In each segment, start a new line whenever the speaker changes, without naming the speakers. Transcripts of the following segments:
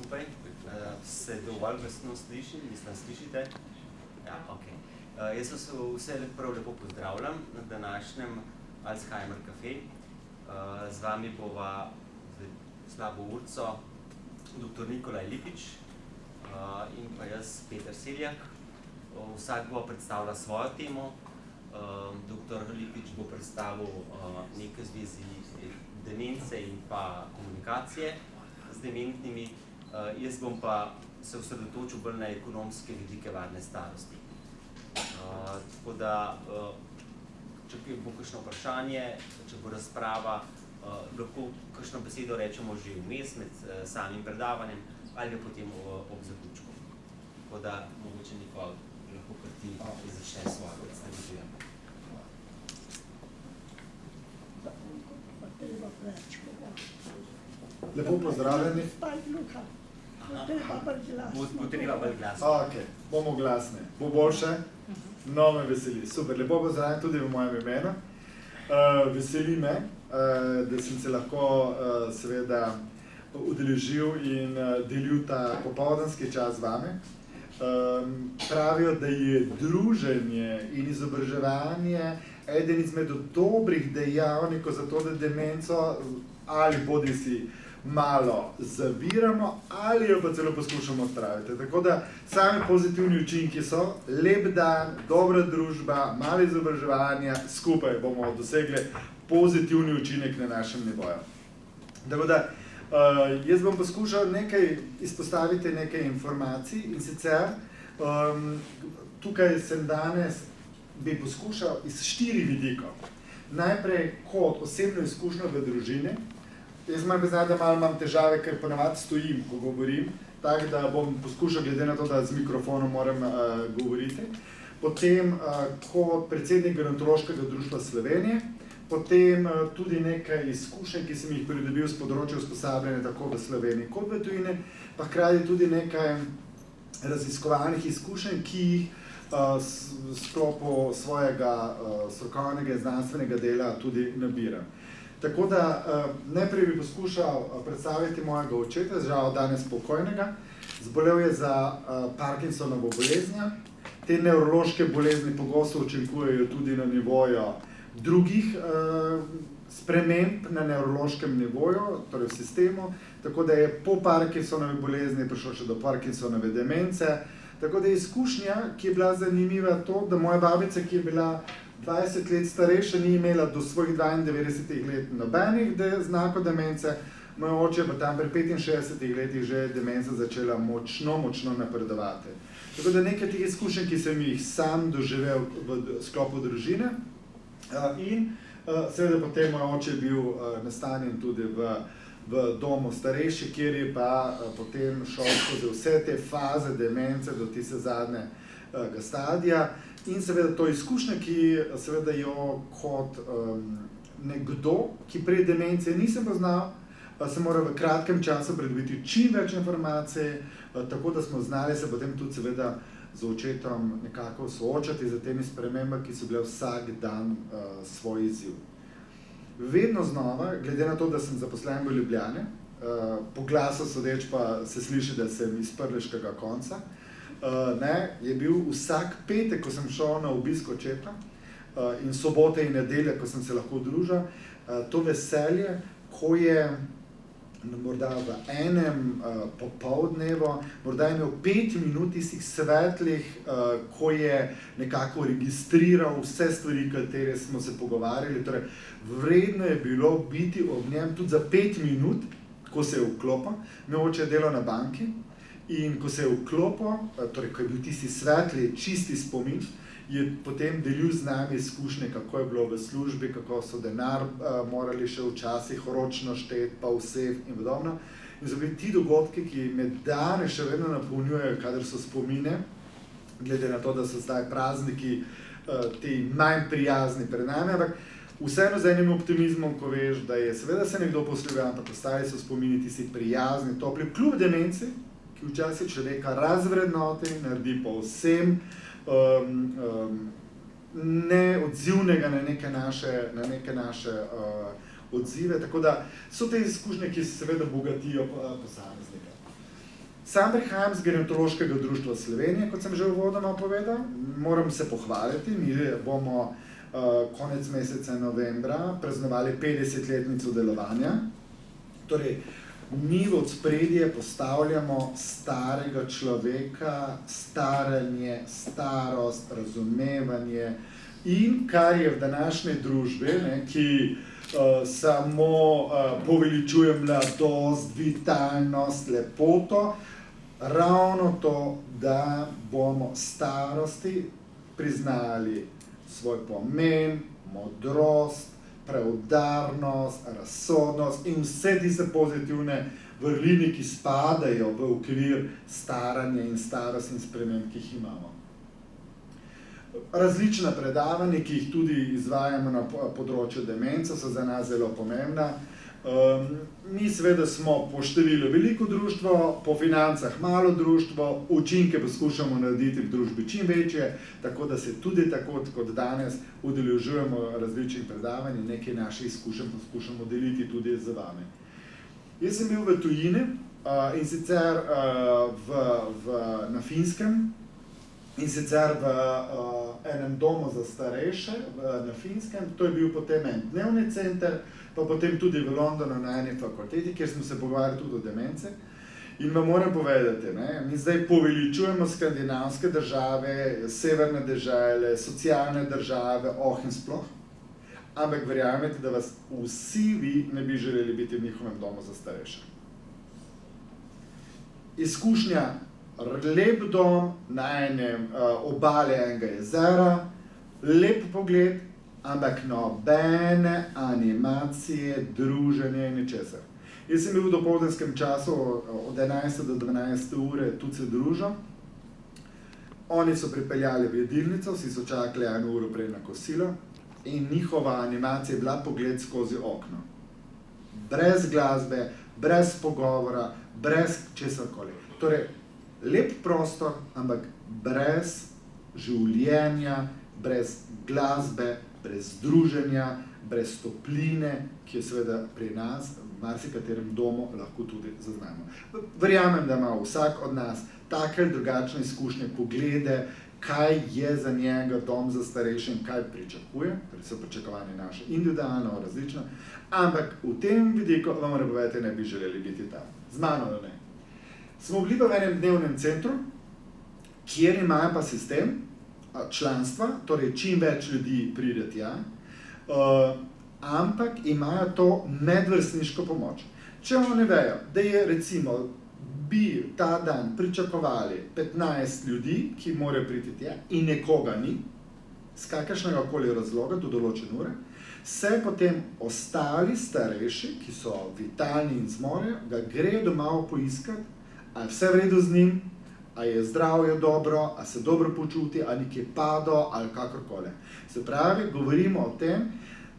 skupaj. Se dovolj glasno slišim, mislim, slišite? Ja, ok. Jaz vas vse prav lepo pozdravljam na današnjem Alzheimer Café. Z vami bova slabo urco dr. Nikolaj Lipič in pa jaz, Peter Seljak. Vsak bo predstavljal svojo temo. Dr. Lipič bo predstavil nekaj zvezi demence in pa komunikacije z dementnimi. Jaz bom pa se osredotočil bolj na ekonomske vidike varne starosti. Tako da, če bo kakšno vprašanje, če bo razprava, lahko kakšno besedo rečemo že vmes med samim predavanjem ali pa potem ob zaključku. Tako da, mogoče Nikol, lahko kar ti začne svojo predstavitev.
Lepo pozdravljeni.
Bo treba bolj glasno.
Ok, bomo glasni. Bo boljše? No, me veseli. Super, lepo pozdravljeni tudi v mojem imenu. Veseli me, da sem se lahko seveda udeležil in delil ta popoldanski čas z vami. Pravijo, da je druženje in izobraževanje eden izmed dobrih dejavnikov za to, da demenco ali bodisi malo zaviramo ali jo pa celo poskušamo odpraviti. Tako da sami pozitivni učinki so lep dan, dobra družba, malo izobraževanja, skupaj bomo dosegli pozitivni učinek na našem nivoju. Tako da jaz bom poskušal izpostaviti nekaj informacij in sicer tukaj sem danes bi poskušal iz 4 vidikov. Najprej kot osebno izkušnjo v družini. Jaz moram priznati, da malo imam težave, ker ponavadi stojim, ko govorim, tako da bom poskušal, glede na to, da z mikrofonom moram govoriti. Potem kot predsednik Gerontološkega društva Slovenije, potem tudi nekaj izkušenj, ki sem jih pridobil s področja usposabljanja tako v Sloveniji kot v tujini, pa hkrati tudi nekaj raziskovalnih izkušenj, ki jih v sklopu svojega strokovnega in znanstvenega dela tudi nabiram. Tako da najprej bi poskušal predstaviti mojega očeta, žal danes pokojnega. Zbolel je za Parkinsonovo boleznjo. Te nevrološke bolezni pogosto učinkujejo tudi na nivoju drugih sprememb na nevrološkem nivoju, torej v sistemu. Tako da je po Parkinsonovi bolezni prišlo še do Parkinsonove demence. Tako da je izkušnja, ki je bila zanimiva to, da moja babica, ki je bila 20 let starejša, ni imela do svojih 92 let nobenih znakov demence, moj oče pa tam pri 65 letih že demenca začela močno napredovati. Tako da nekaj teh izkušenj, ki sem jih sam doživel v sklopu družine in seveda potem moj oče je bil nastanjen tudi v domu starejših, kjer je pa potem šel skozi vse te faze demence do tiste zadnjega stadija. In seveda to izkušnja, ki seveda jo kot nekdo, ki prej demence nisem poznal, se mora v kratkem času pridobiti čim več informacij, tako da smo znali se potem tudi seveda z očetom nekako soočati z temi spremembami, ki so bile vsak dan svoj izziv. Vedno znova, glede na to, da sem zaposlen v Ljubljani, po glasu sodeč pa se sliši, da sem iz prleškega konca, je bil vsak petek, ko sem šel na obisk očeta in sobote in nedelje, ko sem se lahko družil, to veselje, ko je morda v enem popoldnevu, morda imel 5 minut tistih svetlih, ko je nekako registriral vse stvari, katere smo se pogovarjali. Torej, vredno je bilo biti ob njem tudi za 5 minut, ko se je vklopil. Moj oče je delal na banki in ko se je vklopil, torej, ko je bil tisti svetli, čisti spomin, je potem delil z nami izkušnje, kako je bilo v službi, kako so denar morali še včasih ročno šteti, pa vse in podobno. In so bili ti dogodki, ki me danes še vedno napolnjujejo, kadar so spomine, glede na to, da so zdaj prazniki ti manj prijazni pred nami, ampak vseeno z enim optimizmom, ko veš, da je seveda se nekdo posluga, ampak ostali so spomini tisti prijazni, topli, kljub demenci, ki včasih človeka razvrednoti, naredi povsem neodzivnega na neke naše odzive, tako da so te izkušnje, ki seveda bogatijo posameznika. Sam prihajam z Gerontološkega društva Slovenije, kot sem že uvodoma povedal. Moram se pohvaliti, mi bomo konec meseca novembra praznovali 50-letnico delovanja. Torej, mi v ospredje postavljamo starega človeka, staranje, starost, razumevanje in kar je v današnji družbi, ki samo poveličuje mladost, vitalnost, lepoto, ravno to, da bomo starosti priznali svoj pomen, modrost, preudarnost, razsodnost in vse tiste pozitivne vrline, ki spadajo v okvir staranja in starosti in sprememb, ki jih imamo. Različna predavanja, ki jih tudi izvajamo na področju demence, so za nas zelo pomembna. Mi seveda smo po številu veliko društvo, po financah malo društvo, učinke poskušamo narediti v družbi čim večje, tako da se tudi tako kot danes udeležujemo različnih predavanj in nekaj naših izkušenj poskušamo deliti tudi z vami. Jaz sem bil v tujini in sicer na Finskem, in sicer v enem domu za starejše na Finskem. To je bil potem en dnevni center, pa potem tudi v Londonu na eni fakulteti, kjer smo se pogovarjali tudi o demence. In vam moram povedati, mi zdaj poveličujemo skandinavske države, severne dežele, socialne države, in sploh, ampak verjamete, da vas vsi vi ne bi želeli biti v njihovem domu za starejše. Izkušnja, lep dom na enem obali enega jezera, lep pogled, ampak nobene animacije, druženje in ničesar. Jaz sem bil v dopoldanskem času od 11 do 12 ure, tudi se družil. Oni so pripeljali v jedilnico, vsi so čakali 1 uro prej na kosilo in njihova animacija je bila pogled skozi okno. Brez glasbe, brez pogovora, brez česarkoli. Torej, lep prostor, ampak brez življenja, brez glasbe, brez druženja, brez topline, ki je seveda pri nas, v marsikaterem domu, lahko tudi zaznamo. Verjamem, da ima vsak od nas take ali drugačne izkušnje, poglede, kaj je za njega dom za starejše in kaj pričakuje, torej so pričakovanje naše individualno, različno, ampak v tem vidiku vam moram povedati, ne bi želeli biti tam. Z mano ne. Smo bili v enem dnevnem centru, kjer imajo pa sistem članstva, torej čim več ljudi pride tja, ampak imajo to medvrstniško pomoč. Če oni vejo, da je recimo bi ta dan pričakovali 15 ljudi, ki morajo priti tja in nekoga ni, z kakršnega koli razloga do določene ure, se potem ostali starejši, ki so vitalni in zmorejo, ga grejo doma poiskati, ali je vse v redu z njim, ali je zdravje dobro, ali se dobro počuti, ali nekje pado, ali kakorkoli. Se pravi, govorimo o tem,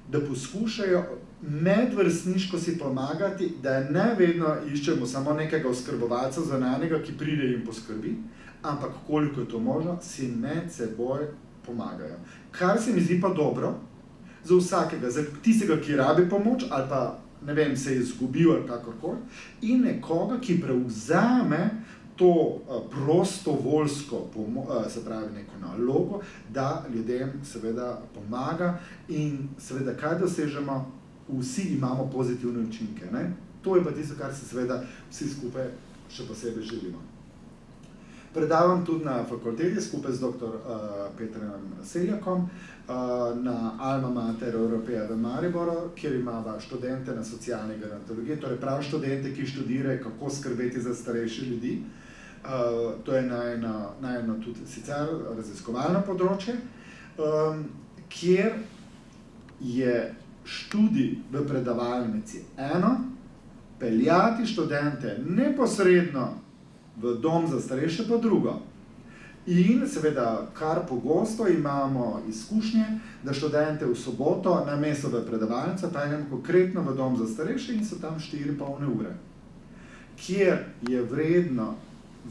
da poskušajo medvrstniško si pomagati, da ne vedno iščemo samo nekega oskrbovalca zunanjega, ki pride in poskrbi, ampak koliko je to možno, si med seboj pomagajo. Kar se mi zdi pa dobro za vsakega, za tistega, ki rabi pomoč, ali pa ne vem, se je izgubil ali kakorkoli, in nekoga, ki prevzame to prostovoljsko, se pravi neko nalogo, da ljudem seveda pomaga in seveda kaj dosežemo, vsi imamo pozitivne učinke. To je pa tisto, kar se seveda vsi skupaj še posebej želimo. Predavam tudi na fakulteti skupaj z dr. Petrom Seljakom na Alma Mater Europeja v Mariboru, kjer imava študente na socialni gerontologiji, torej prav študente, ki študirajo, kako skrbeti za starejše ljudi. To je najeno tudi sicer raziskovalno področje, kjer je študij v predavalnici eno, peljati študente neposredno v dom za starejše pa drugo. In seveda, kar pogosto imamo izkušnje, da študente v soboto namesto v predavalnico peljem konkretno v dom za starejše in so tam 4,5 ure. Kjer je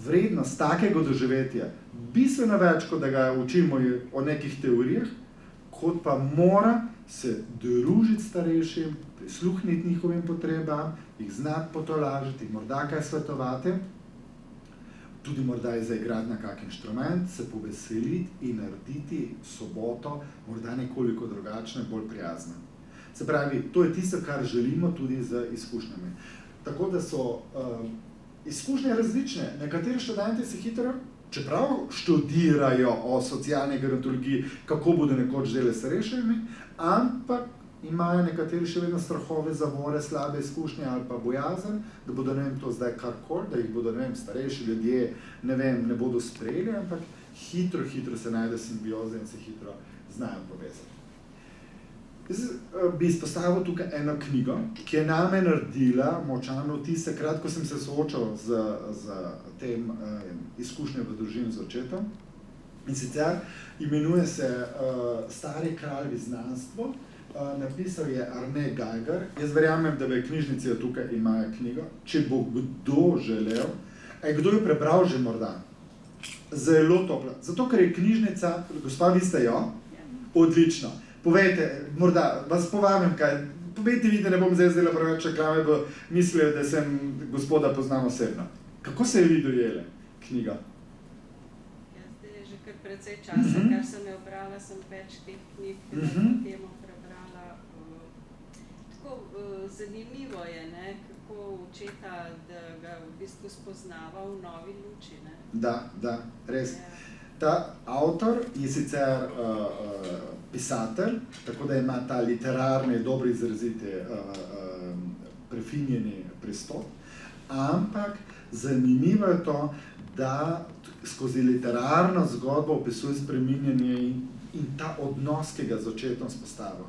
vrednost takega doživetja bistveno več, kot da ga učimo o nekih teorijah, kot pa mora se družiti starejšim, prisluhniti njihovim potrebam, jih znati potolažiti, morda kaj svetovati. tudi morda zaigrati na kak inštrument, se poveseliti in narediti soboto morda nekoliko drugačne, bolj prijazne. Se pravi, to je tisto, kar želimo tudi z izkušnjami. Tako da so izkušnje različne. Nekateri študenti se hitro, čeprav študirajo o socialni gerontologiji, kako bodo nekoč delali s starejšimi, ampak imajo nekateri še vedno strahove, zavore, slabe izkušnje ali pa bojazen, da bodo, ne vem, to zdaj karkoli, da jih bodo, ne vem, starejši ljudje, ne vem, ne bodo sprejeli, ampak hitro se najde simbioza in se hitro znajo povezati. Jaz bi izpostavil tukaj eno knjigo, ki je name naredila močan vtis, takrat, ko sem se soočal z tem izkušnjem v družini z očetom. In sicer imenuje se Stari kralj viznanstvo, napisal je Arne Geiger. Jaz verjamem, da v knjižnici tukaj imajo knjigo. Če bo kdo želel, kdo jo prebral že morda? Zelo toplo. Zato, ker je knjižnica, gospa, vi ste jo? Odlično. Povejte, morda, vas povabim kaj, povejte vi, da ne bom zdaj zdela preveč reklame, bo mislil, da sem gospoda poznam osebno. Kako se je vi dojele knjiga?
Ja, zdaj je že kar precej časa, kar sem jo brala, sem več teh knjig na temo prebrala. Tako zanimivo je, ne, kako očeta, da ga v bistvu spoznava v novi luči, ne.
Da, res. Ta avtor je sicer pisatelj, tako da ima ta literarni, dobro izraziti, prefinjeni pristop, ampak zanimivo je to, da skozi literarno zgodbo opisuje spreminjanje in ta odnos, ki ga z očetom spostavil.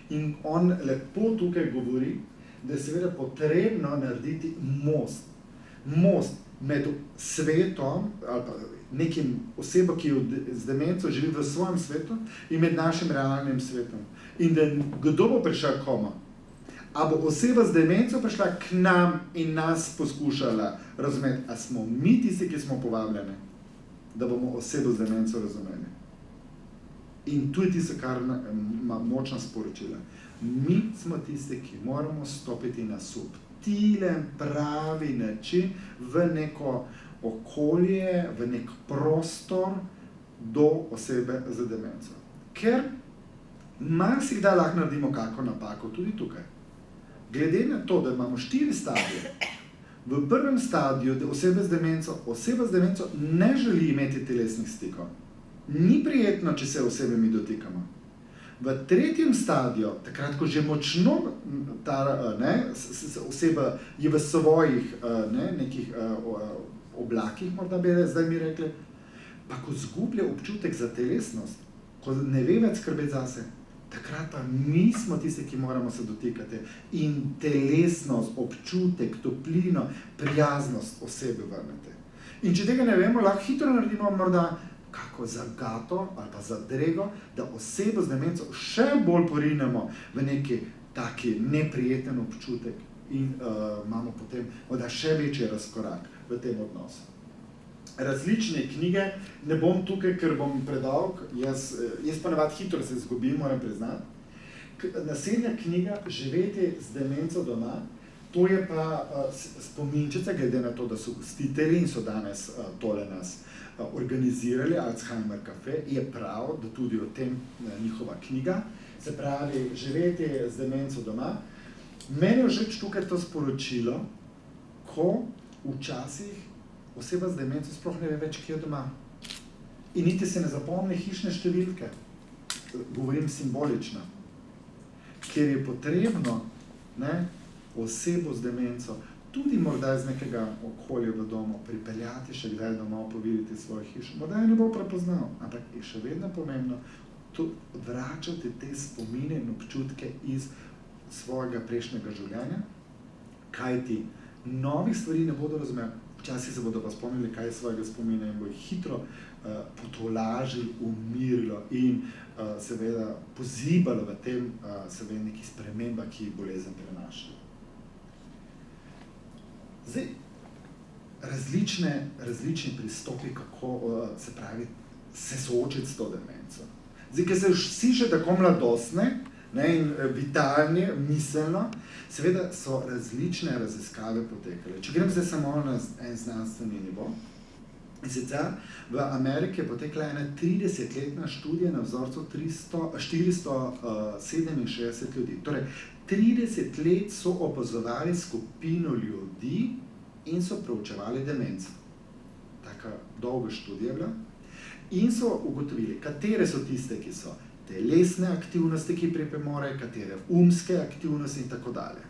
In on lepo tukaj govori, da je seveda potrebno narediti most med svetom ali pa nekim osebo, ki z demenco živi v svojem svetu in med našim realnim svetom. In da kdo bo prišel komu? A bo oseba z demenco prišla k nam in nas poskušala razumeti, a smo mi tisti, ki smo povabljeni, da bomo osebo z demenco razumeli. In tu je tisto, kar ima močna sporočila. Mi smo tisti, ki moramo stopiti na subtilen, pravi način v neko okolje, v nek prostor do osebe z demenco. Ker marsikdaj lahko naredimo kako napako tudi tukaj. Glede na to, da imamo 4 stadije, v prvem stadiju, da oseba z demenco ne želi imeti telesnih stikov. Ni prijetno, če se osebe mi dotikamo. V tretjem stadiju, takrat, ko že močno ta oseba je v svojih nekih oblakih, morda bi zdaj mi rekli, pa ko zgublja občutek za telesnost, ko ne ve več skrbeti zase, takrat pa mi smo tisti, ki moramo se dotikati in telesnost, občutek, toplino, prijaznost osebe vrnete. In če tega ne vemo, lahko hitro naredimo morda kako zagato ali pa zadrego, da osebo z demenco še bolj porinemo v neki taki neprijeten občutek in imamo potem še večji razkorak v tem odnosu. Različne knjige, ne bom tukaj, ker bom predolg, jaz ponavadi hitro se izgubim, moram priznati. Naslednja knjiga, Živeti z demenco doma, to je pa spominčica, glede na to, da so gostitelji in so danes tole nas organizirali, Alzheimer Cafe, je prav, da tudi o tem njihova knjiga, se pravi Živeti z demenco doma. Meni je všeč tukaj to sporočilo, ko včasih oseba z demenco sploh ne ve več, kje je doma. In niti se ne zapomni hišne številke, govorim simbolično, ker je potrebno osebo z demenco tudi morda iz nekega okolja v domu pripeljati še kdaj domov, povideti svojo hišo. Morda je ne bo prepoznal, ampak je še vedno pomembno vračati te spomine in občutke iz svojega prejšnjega življenja, kajti novih stvari ne bodo razumeli, včasih se bodo pa spomnili, kaj je svojega spomina in bo jih hitro potolažili, umirilo in seveda pozibalo v tem seveda nekih spremembah, ki bolezen prenašajo. Zdaj, različni pristopi, kako se soočiti s to demenco. Zdaj, ker se vsi še tako mladostne in vitalni, miselno, seveda so različne raziskave potekale. Če grem zdaj samo na en znanstveni nivo, In sicer v Ameriki je potekla ena 30-letna študija na vzorcu 467 ljudi. Torej, 30 let so opazovali skupino ljudi in so proučevali demenco. Taka dolga študija bila. In so ugotovili, katere so tiste, ki so telesne aktivnosti, ki pripomorejo, katere umske aktivnosti in tako dalje.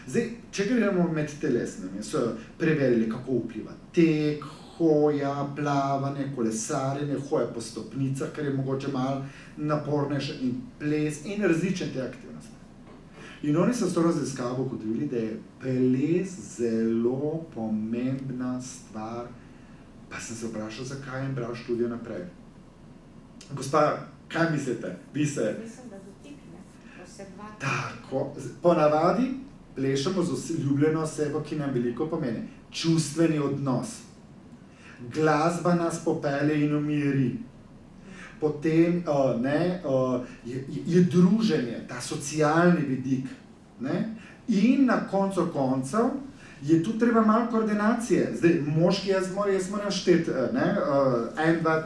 Zdaj, če gremo med telesnimi, so preverili, kako vpliva tek, hoja, plavanje, kolesarjenje, hoja po stopnicah, kar je mogoče malo napornejše, in ples in različne te aktivnosti. In oni so s to raziskavo ugotovili, da je ples zelo pomembna stvar, pa sem se vprašal, zakaj in bral študijo naprej. Gospa, kaj mislite?
Mislim, da dotikne, ko se dva...
Tako, ponavadi plešemo z ljubljeno osebo, ki nam veliko pomeni. Čustveni odnos. Glasba nas popelje in umiri. Potem je druženje, ta socialni vidik. Ne? In na koncu koncev je tu treba malo koordinacije. Zdaj, moški, jaz moram šteti 1, 2,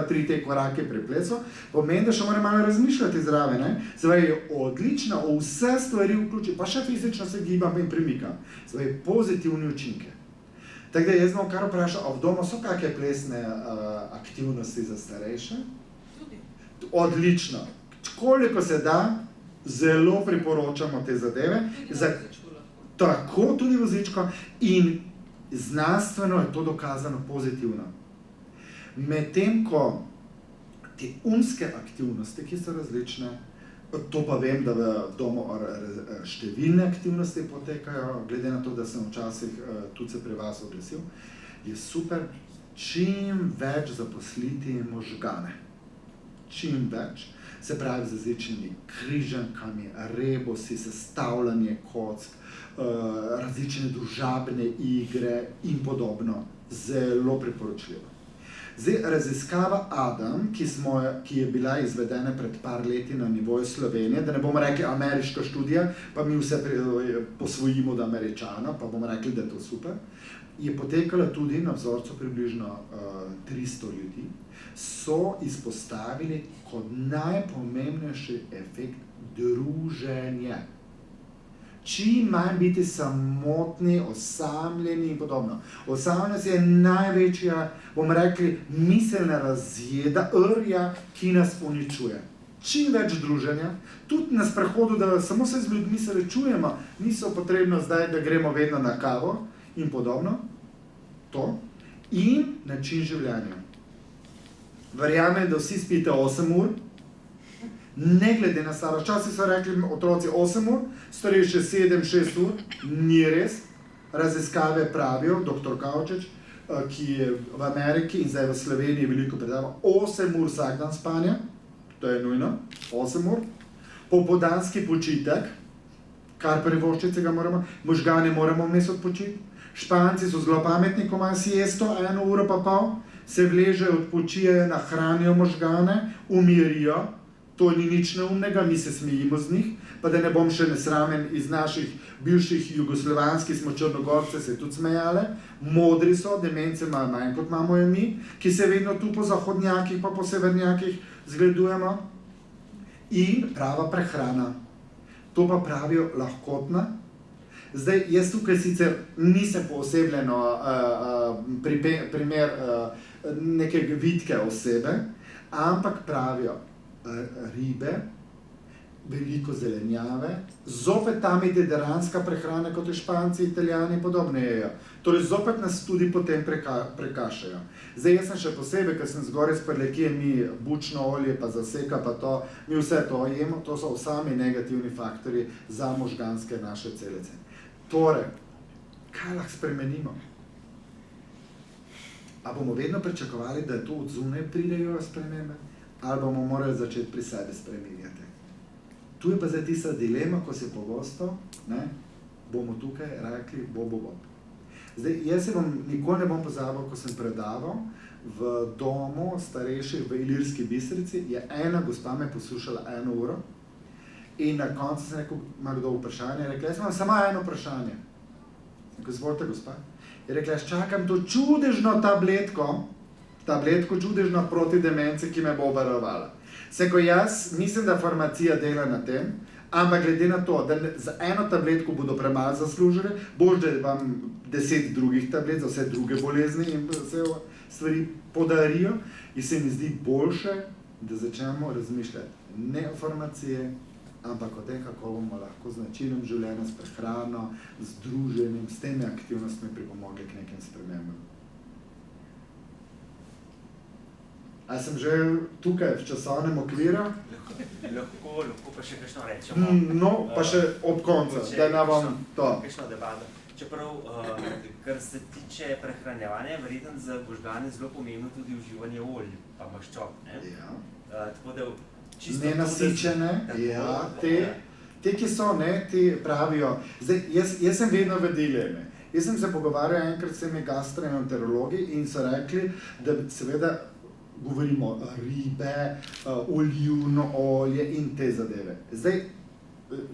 3 te korake pri plesu, pomeni, da še moram malo razmišljati zraven. Zdaj je odlično, vse stvari vključi, pa še fizično se gibam in premikam. Zdaj, pozitivni učinke. Tako da jaz bom kar vprašal, a v domu so kakšne plesne aktivnosti za starejše?
Tudi.
Odlično. Koliko se da, zelo priporočamo te zadeve. Tako, tudi vozičko. In znanstveno je to dokazano pozitivno. Medtem ko te umske aktivnosti, ki so različne, to pa vem, da v domu številne aktivnosti potekajo, glede na to, da sem včasih tudi se pri vas oglasil, je super čim več zaposliti možgane. Čim več. Se pravi z različnimi križankami, rebusi, sestavljanje kock, različne družabne igre in podobno. Zelo priporočljivo. Zdaj, raziskava Adam, ki je bila izvedena pred par leti na nivoju Slovenije, da ne bomo rekli ameriška študija, pa mi vse posvojimo od Američana, pa bomo rekli, da je to super, je potekala tudi na vzorcu približno 300 ljudi, so izpostavili kot najpomembnejši efekt druženje. Čim manj biti samotni, osamljeni in podobno. Osamljenost je največja, bomo rekli, miselna razjeda, rja, ki nas uničuje. Čim več druženja, tudi na sprehodu, da samo se z ljudmi srečujemo, niso potrebno zdaj, da gremo vedno na kavo in podobno. To. In način življenja. Verjamem, da vsi spite 8 ur, ne glede na starost. Včasih so rekli otroci 8 ur, starejši 7-6 ur, ni res. Raziskave pravijo, dr. Kavčič, ki je v Ameriki in zdaj v Sloveniji veliko predava, 8 ur vsak dan spanja, to je nujno, 8 ur. Popoldanski počitek, kar privoščice ga moramo, možgane moramo vmes odpočiti. Španci so zelo pametni, ko imajo siesto, 1 uro pa pol, se vležejo, odpočijejo, nahranijo možgane, umirijo. To ni nič neumnega, mi se smejimo z njih, pa da ne bom še nesramen iz naših bivših jugoslovanskih, smo Črnogorce se tudi smejale, modri so, demence imajo manj kot imamo jo mi, ki se vedno tu po zahodnjakih pa po severnjakih zgledujemo. In prava prehrana. To pa pravijo lahkotna. Zdaj, jaz tukaj sicer nisem poosebljeno primer neke vitke osebe, ampak pravijo ribe, veliko zelenjave, zopet ta mediteranska prehrana, kot je Španci, Italijani in podobne jejo. Torej, zopet nas tudi potem prekašajo. Zdaj, jaz sem še posebej, ker sem zgoraj s Prlekije, mi bučno olje, pa zaseka, pa to, mi vse to jemo, to so sami negativni faktori za možganske naše celice. Torej, kaj lahko spremenimo? A bomo vedno pričakovali, da to od zunaj pridejo spremembe? Ali bomo morali začeti pri sebi spremenjati? Tu je pa zdaj tista dilema, ko se pogosto, bomo tukaj rekli bo. Zdaj, jaz se nikoli ne bom pozabil, ko sem predaval v domu starejših v Ilirski Bistrici, je ena gospa me poslušala 1 uro in na koncu sem rekel, ima kdo vprašanje, rekla, jaz imam samo eno vprašanje. Sem rekel, izvolite, gospa. Je rekla, jaz čakam to čudežno tabletko čudežno proti demenci, ki me bo obvarovala. Seko jaz mislim, da farmacija dela na tem, ampak glede na to, da za eno tabletko bodo premalo zaslužili, bolj, da vam 10 drugih tablet za vse druge bolezni in vse stvari podarijo, in se mi zdi boljše, da začnemo razmišljati ne o farmacije, ampak o tem, kako bomo lahko z načinom življenja, s prehrano, z druženjem, s temi aktivnostmi pripomogli k nekim spremembam. A sem že tukaj v časovnem okviru?
Lahko pa še kakšno rečemo.
No, pa še ob koncu, da ne bom to.
Kakšno debato. Čeprav, kar se tiče prehranjevanja, verjetno za možgane zelo pomembno tudi uživanje olj pa maščob, ne?
Ja.
Tako da čisto
nenasičene, ja, te, ki so, ne, ti pravijo. Zdaj, jaz sem vedno v dilemi. Jaz sem se pogovarjal enkrat s temi gastroenterologi in so rekli, da seveda govorimo ribe, olivno olje in te zadeve. Zdaj,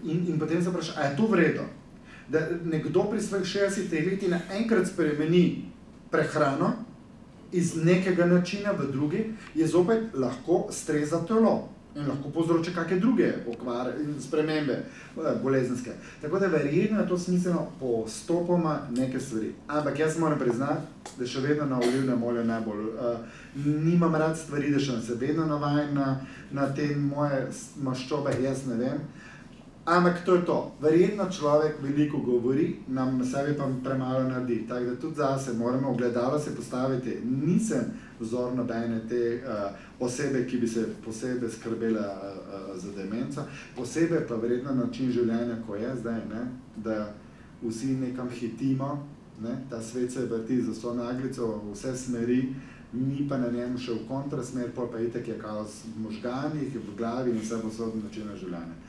in potem se vpraša, a je to vredno? Da nekdo pri svojih 60 letih naenkrat spremeni prehrano iz nekega načina v drugi, je zopet lahko stres za telo in lahko povzroča kakšne druge okvare in spremembe bolezenske. Tako da verjetno je to smiselno postopoma neke stvari. Ampak jaz moram priznati, da še vedno na olivnem olju najbolj nimam rad stvari, da še se vedno navajam na te moje maščobe, jaz ne vem. Ampak to je to. Verjetno človek veliko govori, nam na sebi pa premalo naredi. Tako da tudi zase moramo ogledalo se postaviti. Nisem vzor nobene te osebe, ki bi se posebej skrbela za demenco. Posebej pa verjetno način življenja, ko je zdaj, ne, da vsi nekam hitimo, ne, ta svet se vrti za vso naglico, vse smeri, mi pa na njem še v kontrasmer, pa itak je kaos v možganih, v glavi in vse posodno načina življenja.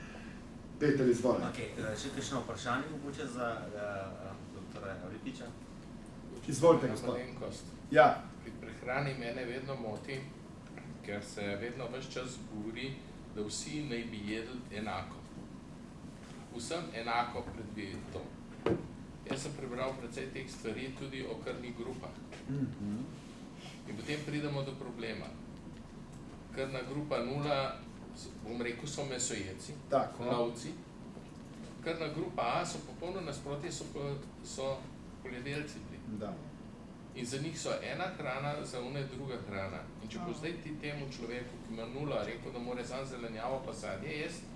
Peter, izvoli.
Okay, še kakšno vprašanje mogoče za doktora Lipiča?
Izvolite, gospod. Ja.
Pri prehrani mene vedno moti, ker se vedno ves čas govori, da vsi naj bi jedli enako. Vsem enako predvidi to. Jaz sem prebral precej teh stvari tudi o krvnih grupah. In potem pridemo do problema. Krvna grupa 0, bom rekel, so mesojeci, lovci. Krvna grupa A so popolno nasprotje, so poljedelci.
Da.
In za njih so ena hrana, za one druga hrana. In če bo zdaj ti temu človeku, ki ima 0, rekel, da mora samo zelenjavo pa sadje jesti,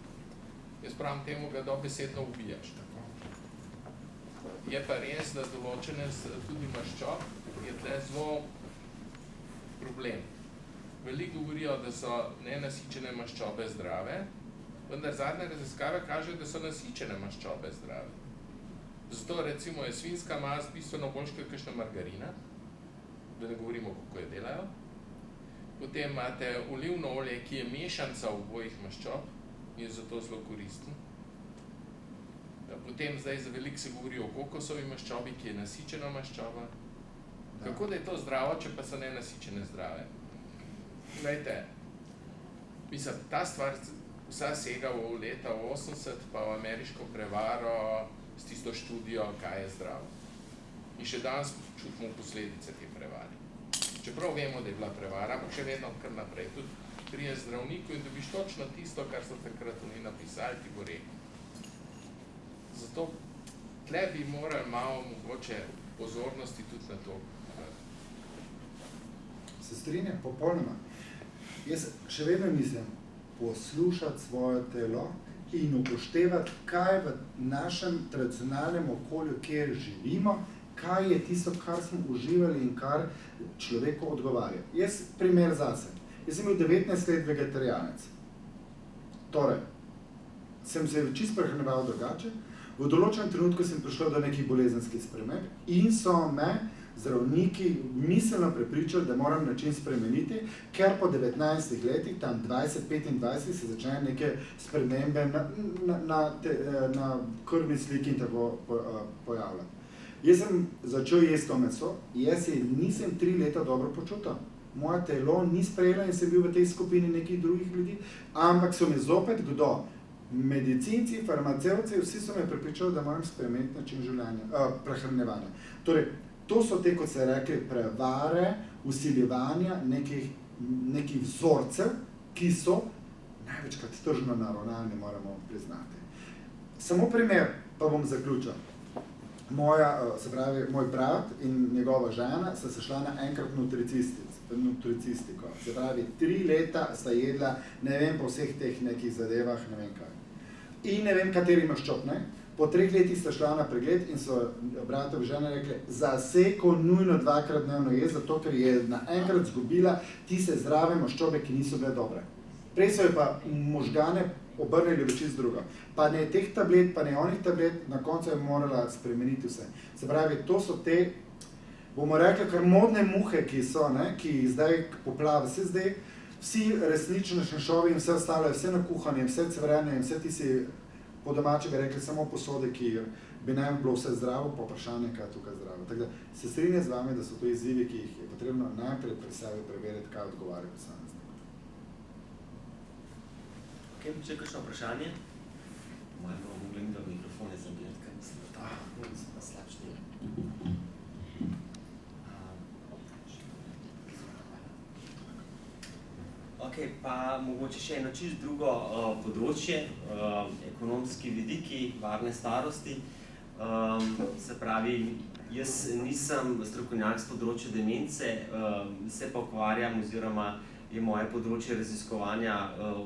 jaz pravim temu, ga dobesedno ubijaš. Je pa res, da določene tudi maščob je tle zelo problem. Veliko govorijo, da so nenasičene maščobe zdrave, vendar zadnje raziskave kažejo, da so nasičene maščobe zdrave. Zato recimo je svinjska mast bistveno boljša kot kakšna margarina, da ne govorimo, kako jo delajo. Potem imate olivno olje, ki je mešanca obojih maščob in je zato zelo koristen. Potem zdaj za veliko se govori o kokosovi maščobi, ki je nasičena maščoba. Kako da je to zdravo, če pa so nenasičene zdrave? Glejte, mislim, ta stvar vsa sega v leta 80, pa v ameriško prevaro s tisto študijo, kaj je zdravo. In še danes čutimo posledice te prevare. Čeprav vemo, da je bila prevara, ampak še vedno kar naprej. Tudi prije zdravniku in dobiš točno tisto, kar so takrat oni napisali, ti bo rekel. Zato tle bi morali malo mogoče pozornosti tudi na to.
Se strinjam, popolnoma. Jaz še vedno mislim poslušati svoje telo in upoštevati, kaj v našem tradicionalnem okolju, kjer živimo, kaj je tisto, kar smo uživali in kar človeku odgovarja. Jaz primer zase. Jaz sem bil 19 let vegetarijanec. Torej, sem se čisto prehranjeval drugače, v določenem trenutku sem prišel do nekih bolezenskih sprememb in so me zdravniki miselno prepričali, da moram način spremeniti, ker po 19 letih, tam 20-25, se začnejo neke spremembe na krvni sliki in tako pojavljati. Jaz sem začel jesti to meso, jaz se nisem 3 leta dobro počutil. Moje telo ni sprejelo in sem bil v tej skupini nekih drugih ljudi, ampak so me zopet kdo? Medicinci, farmacevci, vsi so me prepričali, da moram spremeniti način življenja, prehranjevanja. Torej, to so te, kot se rekli, prevare, vsiljevanja nekih vzorcev, ki so največkrat tržno naravnani, moramo priznati. Samo primer, pa bom zaključil. Moj brat in njegova žena sta se šla na enkrat nutricistiko. Se pravi, 3 leta sta jedla, ne vem, po vseh teh nekih zadevah, ne vem kaj. In ne vem, kateri maščob, ne? Po 3 letih sta šla na pregled in so bratovi žene rekli, za seko nujno 2-krat dnevno je, zato ker je naenkrat zgubila tiste zdrave maščobe, ki niso bile dobre. Prej so jo pa možgane obrnili v čisto drugo. Pa ne teh tablet, pa ne onih tablet, na koncu je morala spremeniti vse. Se pravi, to so te, bomo rekli, kar modne muhe, ki so, ne, ki zdaj poplava, vsi resnično šnšovi in vse ostalo je vse nakuhanje, vse cvrene in vse ti si po domači bi rekli samo posode, ki bi naj bilo vse zdravo, pa vprašanje, kaj je tukaj zdravo. Tako da se strinjam z vami, da so to izzivi, ki jih je potrebno najprej pri sebi preveriti, kaj odgovarja posameznik.
Ok, še kakšno vprašanje? Malo bomo mogli mi do mikrofone zamenjati, ker mislim, da so pa slabši. Ok, pa mogoče še eno čisto drugo področje, ekonomski vidiki, varne starosti. Se pravi, jaz nisem strokovnjak z področja demence, se pa ukvarjam oziroma je moje področje raziskovanja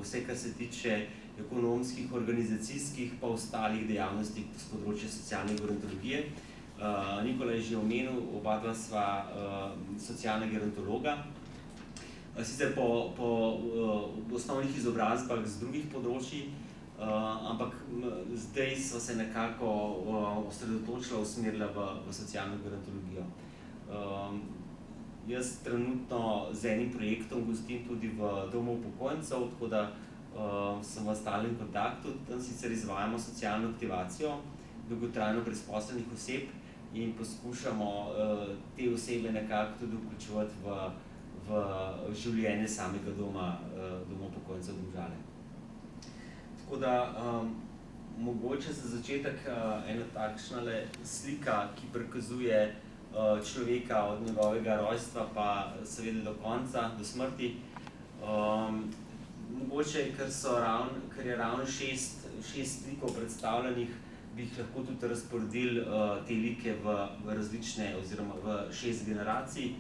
vse, kar se tiče ekonomskih, organizacijskih pa ostalih dejavnosti z področja socialne gerontologije. Nikola je že omenil, oba dva sva socialna gerontologa. Sicer po osnovnih izobrazbah z drugih področij, ampak zdaj sva se nekako osredotočila, usmerila v socialno gerontologijo. Jaz trenutno z enim projektom gostim tudi v domu upokojencev, tako da sem v stalnem kontaktu, tam sicer izvajamo socialno aktivacijo dolgotrajno brezposelnih oseb in poskušamo te osebe nekako tudi vključevati v življenje samega doma upokojencev Domžale. Tako da mogoče za začetek ena takšna slika, ki prikazuje človeka od njegovega rojstva pa seveda do konca, do smrti. Mogoče, ker je ravno 6 slikov predstavljenih, bi jih lahko tudi razporedili te like v različne oziroma v 6 generacij.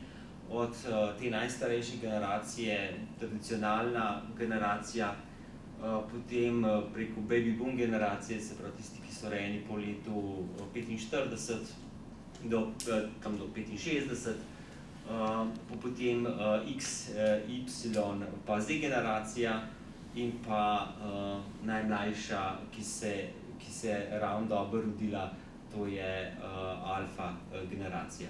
Od te najstarejše generacije, tradicionalna generacija, potem preko baby boom generacije, se pravi tisti, ki so rojeni po letu 45 do 65, potem X, Y pa Z generacija in pa najmlajša, ki se je ravno dobro rodila, to je alfa generacija.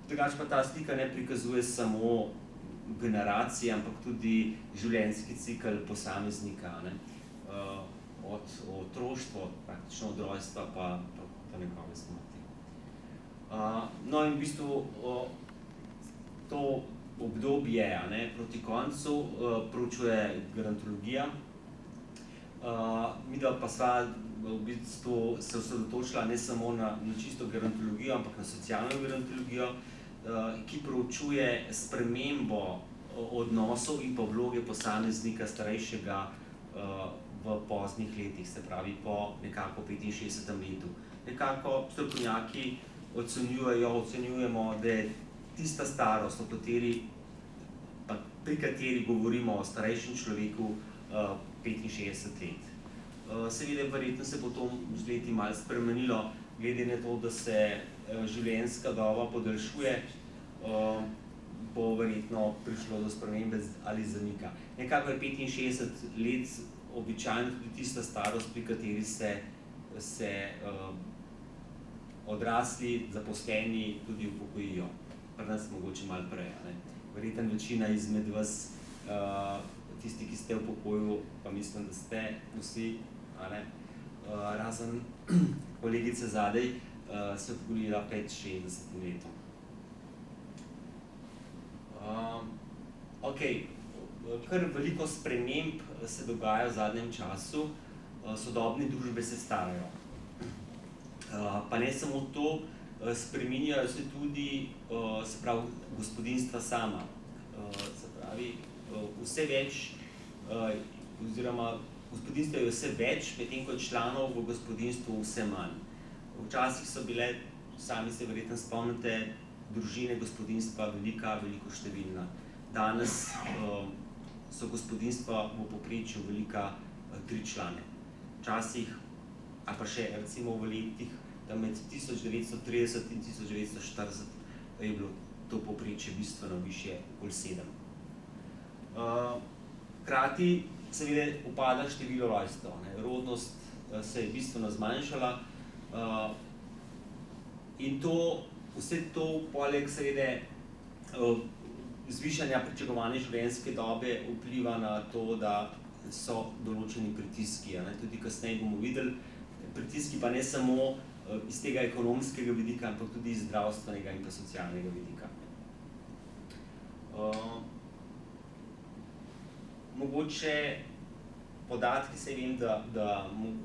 Drugače pa ta slika ne prikazuje samo generacije, ampak tudi življenjski cikel posameznika, od otroštva, praktično od rojstva pa njegove smrti. No in v bistvu to obdobje proti koncu proučuje gerontologija. Midva pa sva v bistvu se osredotočila ne samo na čisto gerontologijo, ampak na socialno gerontologijo, ki proučuje spremembo odnosov in pa vloge posameznika starejšega v poznih letih, se pravi po nekako 65. letu. Nekako strokovnjaki ocenjujemo, da je tista starost, pri kateri govorimo o starejšem človeku, 65 let. Seveda, verjetno se bo to z leti malo spremenilo, glede na to, da se življenjska doba podaljšuje, bo verjetno prišlo do spremembe ali zamika. Nekako je 65 let običajno tudi tista starost, pri kateri se odrasli, zaposleni tudi upokojijo. Pri nas mogoče malo prej. Verjetno večina izmed vas, tisti, ki ste v pokoju, pa mislim, da ste vsi, razen kolegice zadaj, se upokojila pred 60 letom. Ok, kar veliko sprememb se dogaja v zadnjem času, sodobne družbe se starajo. Pa ne samo to, spreminjajo se tudi se pravi, gospodinjstva sama. Se pravi, vse več, oziroma gospodinjstva je vse več, medtem ko je članov v gospodinjstvu vse manj. Včasih so bile, sami se verjetno spomnite, družine gospodinjstva veliko številna. Danes so gospodinjstva v povprečju velika 3 člane. Včasih, ali pa še recimo v letih, tam med 1930 in 1940 je bilo to povprečje bistveno višje, okoli 7. Hkrati seveda upada število rojstev, rodnost se je bistveno zmanjšala in vse to poleg seveda zvišanja pričakovane življenjske dobe vpliva na to, da so določeni pritiski. Tudi kasneje bomo videli, pritiski pa ne samo iz tega ekonomskega vidika, ampak tudi iz zdravstvenega in pa socialnega vidika. Mogoče podatki, se vem, da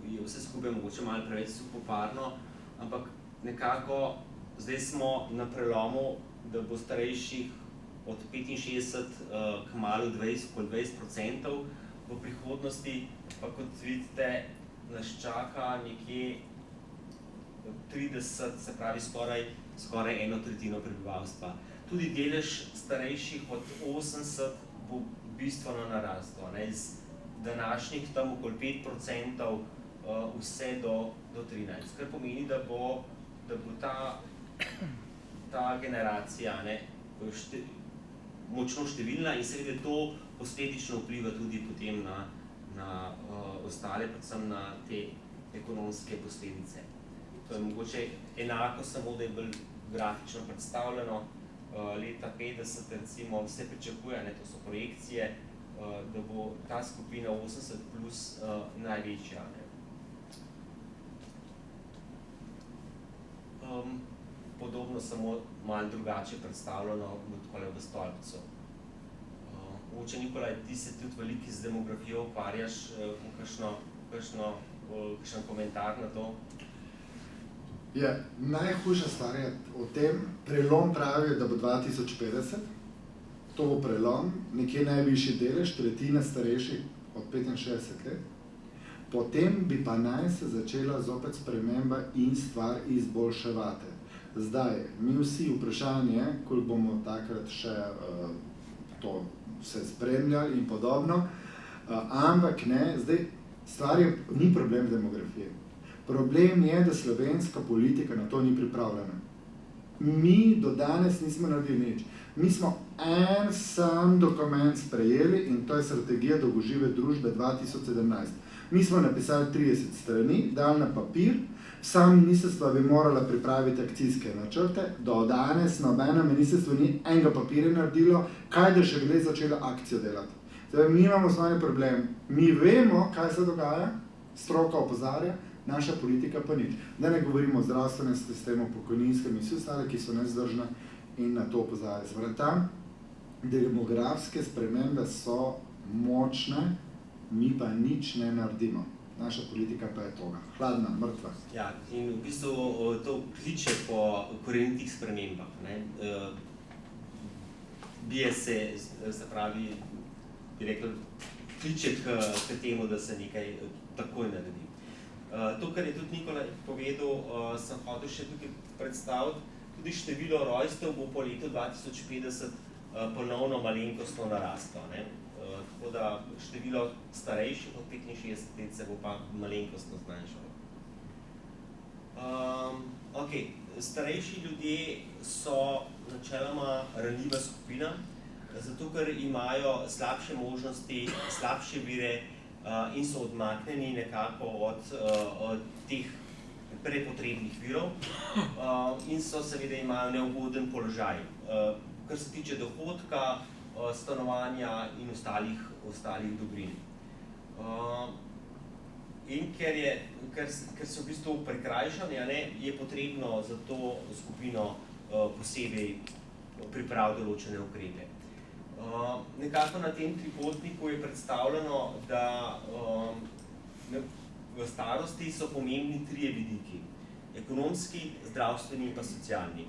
je vse skupaj mogoče malo preveč suhoparno, ampak nekako zdaj smo na prelomu, da bo starejših od 65 kmalu 20%, v prihodnosti pa kot vidite nas čaka nekje 30, se pravi skoraj 1/3 prebivalstva. Tudi delež starejših od 80 bo bistveno narastel, iz današnjih tam okoli 5% vse do 13, kar pomeni, da bo ta generacija močno številna in seveda to posledično vpliva tudi potem na ostale, predvsem na te ekonomske posledice. To je mogoče enako, samo da je bolj grafično predstavljeno. Leta 50 recimo vse pričakuje, to so projekcije, da bo ta skupina 80 plus največja. Podobno, samo malo drugače predstavljeno takole v stolpcu. Mogoče, Nikolaj, ti se tudi veliko z demografijo ukvarjaš, kakšen komentar na to?
Najhujša stvar je o tem, prelom pravijo, da bo 2050, to bo prelom, nekje najvišji delež, tretjina starejših od 65 let, potem bi pa naj se začela zopet sprememba in stvar izboljševati. Zdaj, mi vsi vprašanje, koliko bomo takrat še to vse spremljali in podobno, ampak ne, zdaj stvar ni problem demografije. Problem je, da slovenska politika na to ni pripravljena. Mi do danes nismo naredili nič. Mi smo en sam dokument sprejeli in to je strategija dolgožive družbe 2017. Mi smo napisali 30 strani, dali na papir, vsa ministrstva bi morala pripraviti akcijske načrte, do danes nobeno ministrstvo ni enega papirja naredilo, kaj da še glede začela akcijo delati. Zdaj, mi imamo svoj problem. Mi vemo, kaj se dogaja, stroka opozarja, naša politika pa nič. Da ne govorimo o zdravstvenem sistemu, pokojninskem in vse ostale, ki so nezdržne in na to opozarjajo. Zdaj, tam demografske spremembe so močne, mi pa nič ne naredimo. Naša politika pa je toga, hladna, mrtva.
Ja, in v bistvu to kliče po korenitih spremembah. Bije se pravi, bi rekel, kliče k temu, da se nekaj takoj naredi. To, kar je tudi Nikolaj povedal, sem hotel še tukaj predstaviti, tudi število rojstev bo po letu 2050 ponovno malenkostno narastlo. Tako da število starejših od 65 let se bo pa malenkostno zmanjšalo. Starejši ljudje so načeloma ranljiva skupina, zato ker imajo slabše možnosti, slabše vire in so odmaknjeni nekako od teh prepotrebnih virov in so seveda imajo neugoden položaj, kar se tiče dohodka, stanovanja in ostalih dobrin. In ker so v bistvu prikrajšani, je potrebno za to skupino posebej pripraviti določene ukrepe. Nekako na tem trikotniku je predstavljeno, da v starosti so pomembni trije vidiki. ekonomski, zdravstveni in pa socialni.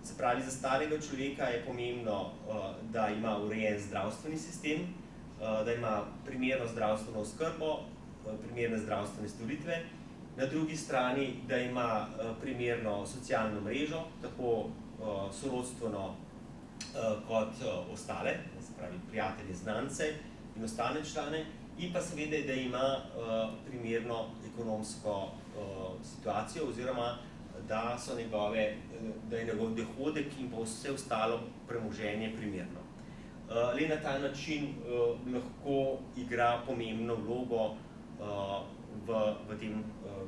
Se pravi, za starega človeka je pomembno, da ima urejen zdravstveni sistem, da ima primerno zdravstveno oskrbo, primerne zdravstvene storitve, na drugi strani, da ima primerno socialno mrežo, tako sorodstveno kot ostale, se pravi prijatelje, znance in ostale člane, in pa seveda, da ima primerno ekonomsko situacijo oziroma da je njegov dohodek in pa vse ostalo premoženje primerno. Le na ta način lahko igra pomembno vlogo v tem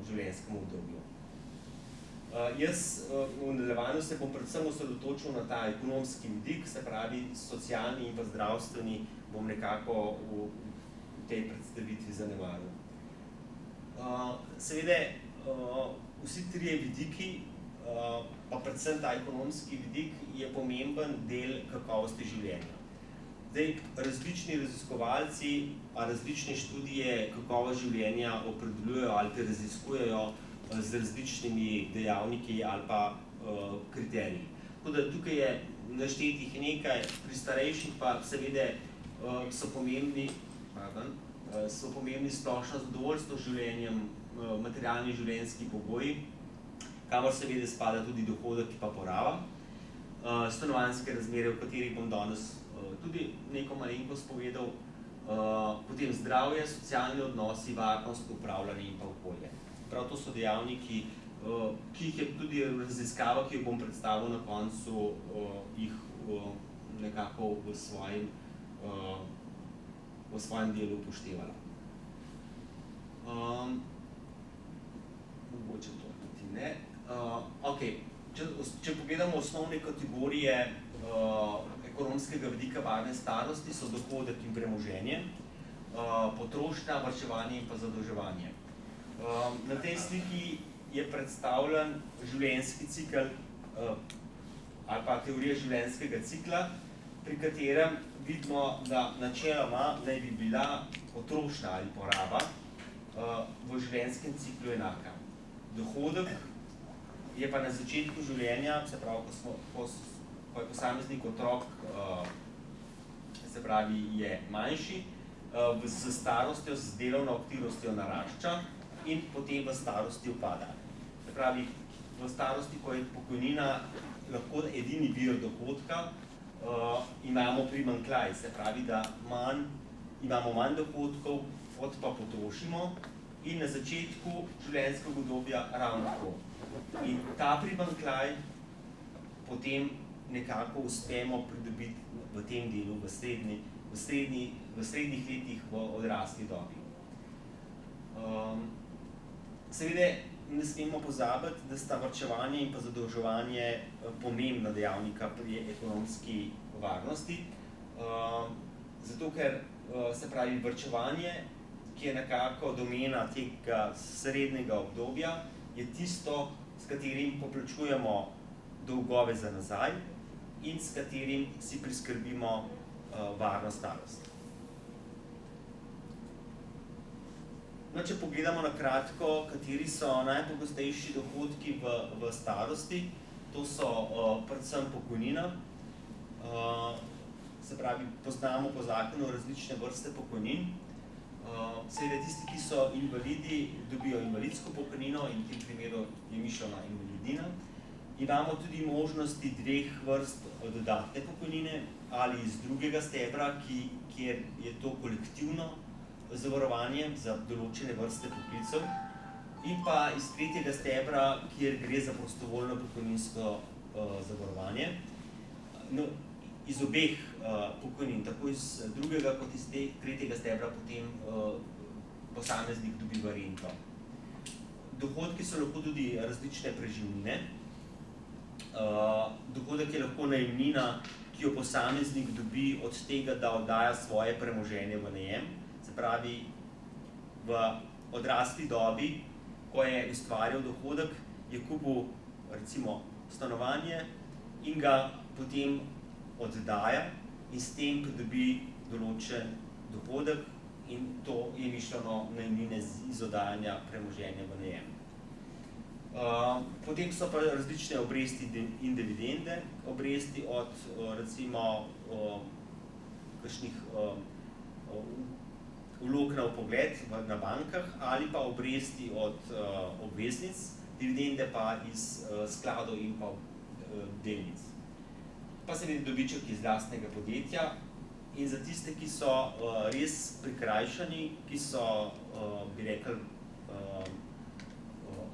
življenjskem obdobju. Jaz v nadaljevanju se bom predvsem osredotočil na ta ekonomski vidik, se pravi socialni in pa zdravstveni bom nekako v tej predstavitvi zanemaril. Seveda, vsi trije vidiki, pa predvsem ta ekonomski vidik, je pomemben del kakovosti življenja. Zdaj, različni raziskovalci, a različne študije kakovost življenja opredeljujejo ali te raziskujejo z različnimi dejavniki ali pa kriteriji. Tako da tukaj je naštetih nekaj, pri starejših pa seveda so pomembni splošno zadovoljstvo z življenjem, materialni življenjski pogoji, kamor seveda spada tudi dohodek in pa poraba, stanovanjske razmere, v katerih bom danes tudi neko malenkost povedal, potem zdravje, socialni odnosi, varnost, upravljanje in pa okolje. Prav to so dejavniki, ki jih je tudi raziskava, ki jo bom predstavil na koncu, jih nekako v svojem delu upoštevala. Mogoče to tudi ne. Če pogledamo osnovne kategorije ekonomskega vidika varne starosti, so dohodek in premoženje, potrošnja, varčevanje in pa zadolževanje. Na tej sliki je predstavljen življenjski cikel ali pa teorija življenjskega cikla, pri katerem vidimo, da načeloma naj bi bila potrošnja ali poraba v življenjskem ciklu enaka. Dohodek je pa na začetku življenja, se pravi, ko je posameznik otrok, se pravi, je manjši, s starostjo, z delovno aktivnostjo narašča in potem v starosti upada. Se pravi, v starosti, ko je pokojnina lahko edini vir dohodka, imamo primanjkljaj, se pravi, da imamo manj dohodkov, kot pa potrošimo in na začetku življenjskega obdobja ravno tako. In ta primanjkljaj potem nekako uspemo pridobiti v tem delu, v srednjih letih, v odrasli dobi. Seveda ne smemo pozabiti, da sta varčevanje in pa zadolževanje pomembna dejavnika pri ekonomski varnosti, zato ker se pravi varčevanje, ki je nekako domena tega srednjega obdobja, je tisto, s katerim poplačujemo dolgove za nazaj in s katerim si priskrbimo varno starost. No, če pogledamo na kratko, kateri so najpogostejši dohodki v starosti, to so predvsem pokojnina, se pravi, poznamo po zakonu različne vrste pokojnin. Seveda tisti, ki so invalidi, dobijo invalidsko pokojnino in v tem primeru je mišljena invalidina. Imamo tudi možnosti dveh vrst dodatne pokojnine ali iz drugega stebra, kjer je to kolektivno zavarovanje za določene vrste poklicev, in pa iz tretjega stebra, kjer gre za prostovoljno pokojninsko zavarovanje. No, iz obeh pokojnin, tako iz drugega kot iz tretjega stebra, potem posameznik dobiva rento. Dohodki so lahko tudi različne preživnine. Dohodek je lahko najemnina, ki jo posameznik dobi od tega, da oddaja svoje premoženje v najem. Se pravi, v odrasli dobi, ko je ustvarjal dohodek, je kupil recimo stanovanje in ga potem oddaja in s tem pridobi določen dohodek in to je mišljeno najemnine iz oddajanja premoženja v najem. Potem so pa različne obresti in dividende, obresti od recimo kakšnih vlog na vpogled na bankah ali pa obresti od obveznic, dividende pa iz skladov in pa delnic. Pa seveda dobiček iz lastnega podjetja in za tiste, ki so res prikrajšani, ki so, bi rekel,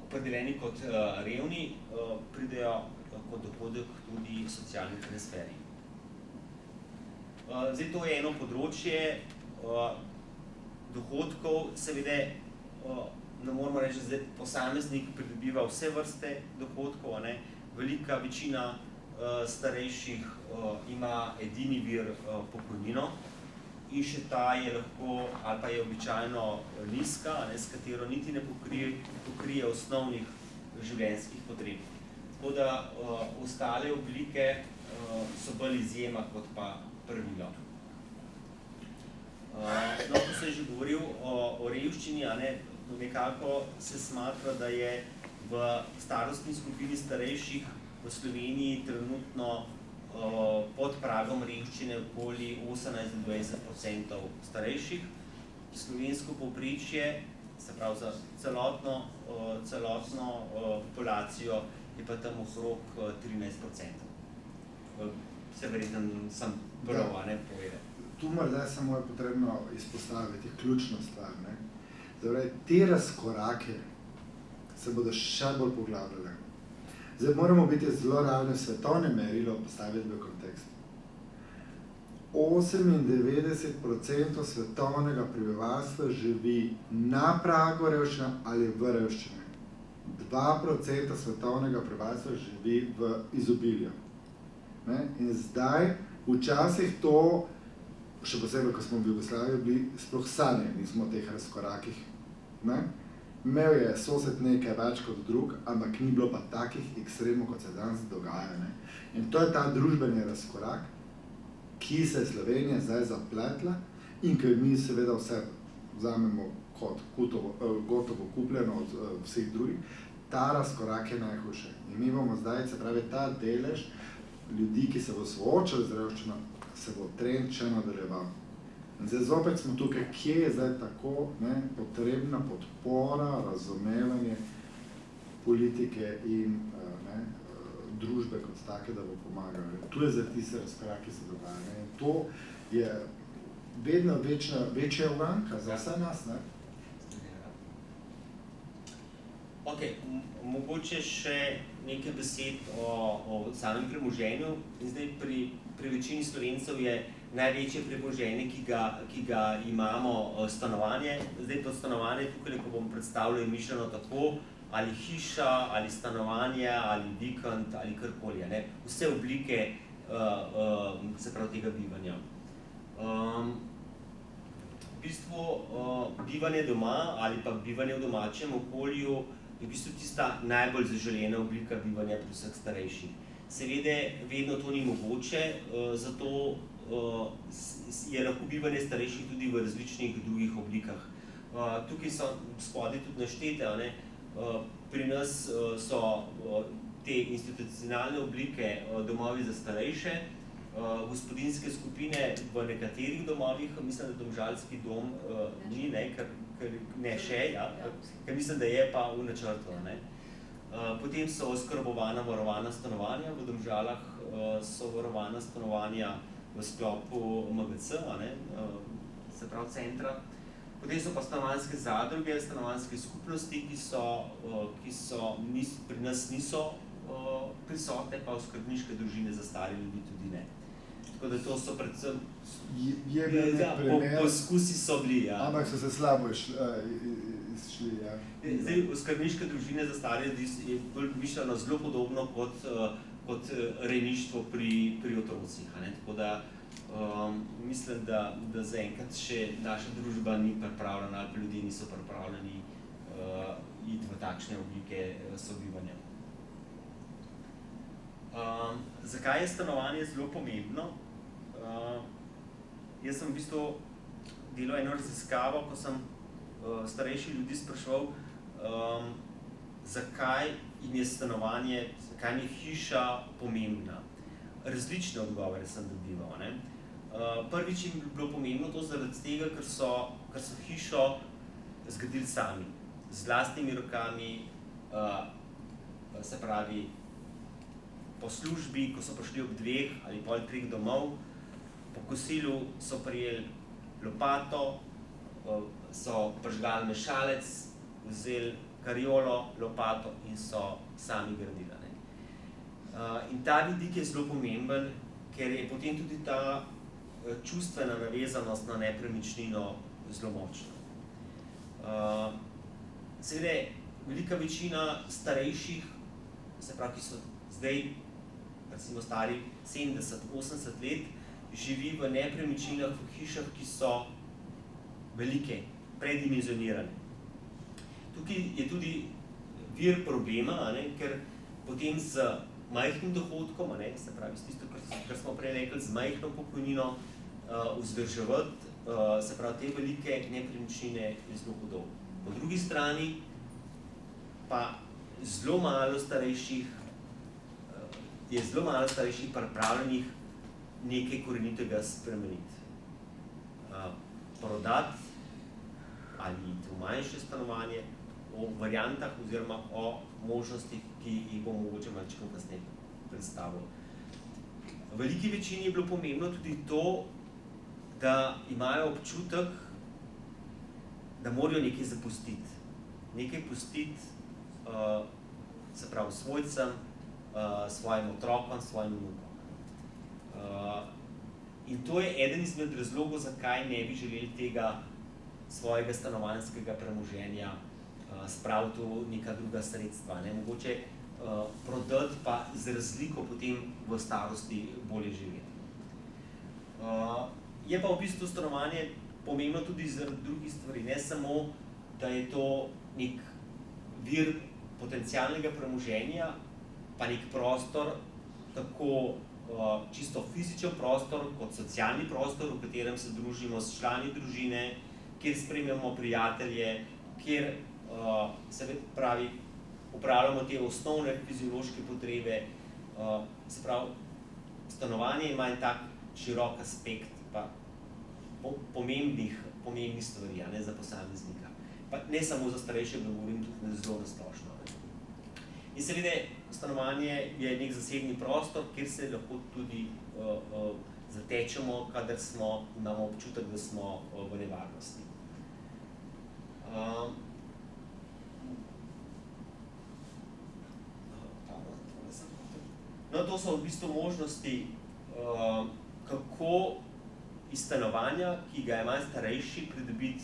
opredeljeni kot revni, pridejo kot dohodek tudi socialni transferi. Zdaj, to je eno področje dohodkov, seveda ne moramo reči, da posameznik pridobiva vse vrste dohodkov, ne? Velika večina starejših ima edini vir pokojnino in še ta je lahko, ali pa je običajno nizka, ne, s katero niti ne pokrije osnovnih življenjskih potreb. Tako da ostale oblike so bolj izjema kot pa pravilo. No, ko sem že govoril o revščini, nekako se smatra, da je v starostni skupini starejših v Sloveniji trenutno pod pragom revščine okoli 18–20% starejših. Slovensko povprečje, se pravi za celotno populacijo, je pa tam okrog 13%. Se verjetno sem prav povedal.
Tu morda samo je potrebno izpostaviti ključno stvar. Zdaj, te razkorake se bodo še bolj poglabljale. Zdaj moramo biti zelo realni, svetovne merilo postaviti v kontekst. 98% svetovnega prebivalstva živi na pragu revščine ali v revščini. 2% svetovnega prebivalstva živi v izobilju. In zdaj, včasih to, še posebej, ko smo v Jugoslaviji bili, sploh sanje, nismo v teh razkorakih. Imel je sosed nekaj več kot drug, ampak ni bilo pa takih ekstremov, kot se danes dogaja. In to je ta družbeni razkorak, ki se je Slovenija zdaj zapletla in ker mi seveda vse vzamemo kot gotovo kupljeno od vseh drugih, ta razkorak je najhujši. In mi bomo zdaj, se pravi, ta delež ljudi, ki se bo soočali z revščino, se bo trend še nadaljeval. Zdaj zopet smo tukaj, kje je zdaj tako potrebna podpora, razumevanje politike in družbe kot take, da bo pomagala. Tu je zdaj tiste razkorak, ki se dogaja. To je vedno večja uganka za vse nas.
Ok, mogoče še nekaj besed o samem premoženju. Zdaj pri večini Slovencev je največje premoženje, ki ga imamo, stanovanje. Zdaj to stanovanje, tukaj, ko bom predstavljal, je mišljeno tako, ali hiša, ali stanovanje, ali vikend, ali karkoli. Vse oblike, se pravi, tega bivanja. V bistvu, bivanje doma ali pa bivanje v domačem okolju je v bistvu tista najbolj zaželena oblika bivanja pri vseh starejših. Seveda, vedno to ni mogoče, zato je lahko bivanje starejših tudi v različnih drugih oblikah. Tukaj so spodaj tudi naštete, pri nas so te institucionalne oblike domovi za starejše, gospodinjske skupine v nekaterih domovih, mislim, da domžalski dom ni, ker mislim, da je pa v načrtu. Potem so oskrbovana varovana stanovanja, v Domžalah so varovana stanovanja v sklopu MGC, se pravi centra. Potem so pa stanovanjske zadruge, stanovanjske skupnosti, ki pri nas niso prisotne, pa oskrbniške družine za stare ljudi tudi ne. Tako da to so predvsem poskusi so bili.
Ampak so se slabo izšli.
Zdaj, oskrbniške družine za stare ljudi je bolj mišljeno zelo podobno kot rejništvo pri otrocih. Tako da mislim, da zaenkrat še naša družba ni pripravljena, ali pa ljudje niso pripravljeni iti v takšne oblike sobivanja. Zakaj je stanovanje zelo pomembno? Jaz sem v bistvu delal eno raziskavo, ko sem starejši ljudi spraševal, zakaj jim je stanovanje, zakaj mi je hiša pomembna. Različne odgovore sem dobival. Ne? Prvič jim je bilo pomembno to zaradi tega, ker so hišo zgradili sami, z lastnimi rokami, se pravi po službi, ko so prišli ob 2 ali pol 3 domov, po kosilu so prijeli lopato, so prižgali mešalec, vzeli kariolo, lopato in so sami gradili. Ne? In ta vidik je zelo pomemben, ker je potem tudi ta čustvena navezanost na nepremičnino zelo močna. Seveda, velika večina starejših, se pravi, ki so zdaj recimo stari 70-80 let, živi v nepremičninah, v hišah, ki so velike, predimenzionirane. Tukaj je tudi vir problema, ne, ker potem z majhnim dohodkom, ne, se pravi, s tisto, kar smo prej rekli, z majhno pokojnino vzdrževati, se pravi, te velike nepremičnine je zelo hudo. Po drugi strani pa zelo malo starejših pripravljenih nekaj korenitega spremeniti. Prodati ali iti v manjše stanovanje, o variantah oziroma o možnostih, ki jih bom mogoče malčko kasneje predstavil. V veliki večini je bilo pomembno tudi to, da imajo občutek, da morajo nekaj zapustiti. Nekaj pustiti, se pravi, svojcem, svojim otrokom, svojim vnukom. In to je eden izmed razlogov, zakaj ne bi želeli tega svojega stanovanjskega premoženja spraviti v neka druga sredstva. Ne? Mogoče prodati pa z razliko potem v starosti bolje živeti. Je pa v bistvu stanovanje pomembno tudi zaradi drugih stvari. Ne samo, da je to nek vir potencialnega premoženja, pa nek prostor, tako čisto fizičen prostor, kot socialni prostor, v katerem se družimo s člani družine, kjer spremljamo prijatelje, kjer se pravi, upravljamo te osnovne fiziološke potrebe. Se pravi, stanovanje ima en tak širok aspekt pa pomembnih stvari, ne, za posameznika. Pa ne samo za starejšega, govorim tudi zelo nasplošno. In seveda, stanovanje je nek zasebni prostor, kjer se lahko tudi zatečemo, kadar imamo občutek, da smo v nevarnosti. No, to so v bistvu možnosti, kako iz stanovanja, ki ga ima starejši, pridobiti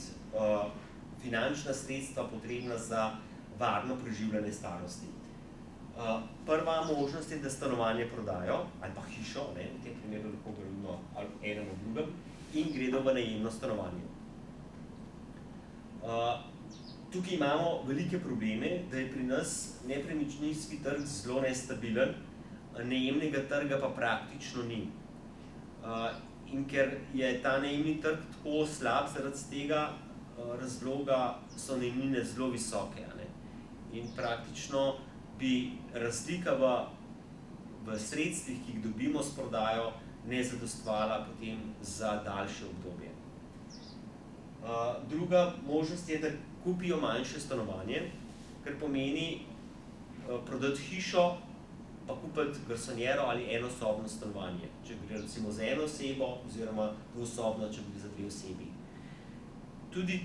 finančna sredstva potrebna za varno preživljanje starosti. Prva možnost je, da stanovanje prodajo, ali pa hišo, ne, v tem primeru lahko govorimo ali enem od drugem, in gredo v najemno stanovanje. Tukaj imamo velike probleme, da je pri nas nepremičninski trg zelo nestabilen, najemnega trga pa praktično ni. In ker je ta najemni trg tako slab, zaradi tega razloga so najemnine zelo visoke. Ne? In praktično bi razlika v sredstvih, ki jih dobimo s prodajo, ne zadostovala potem za daljše obdobje. Druga možnost je, da kupijo manjše stanovanje, kar pomeni prodati hišo, pa kupiti garsonjero ali enosobno stanovanje, če gre recimo za eno osebo oziroma dvosobno, če gre za 2 osebi. Tudi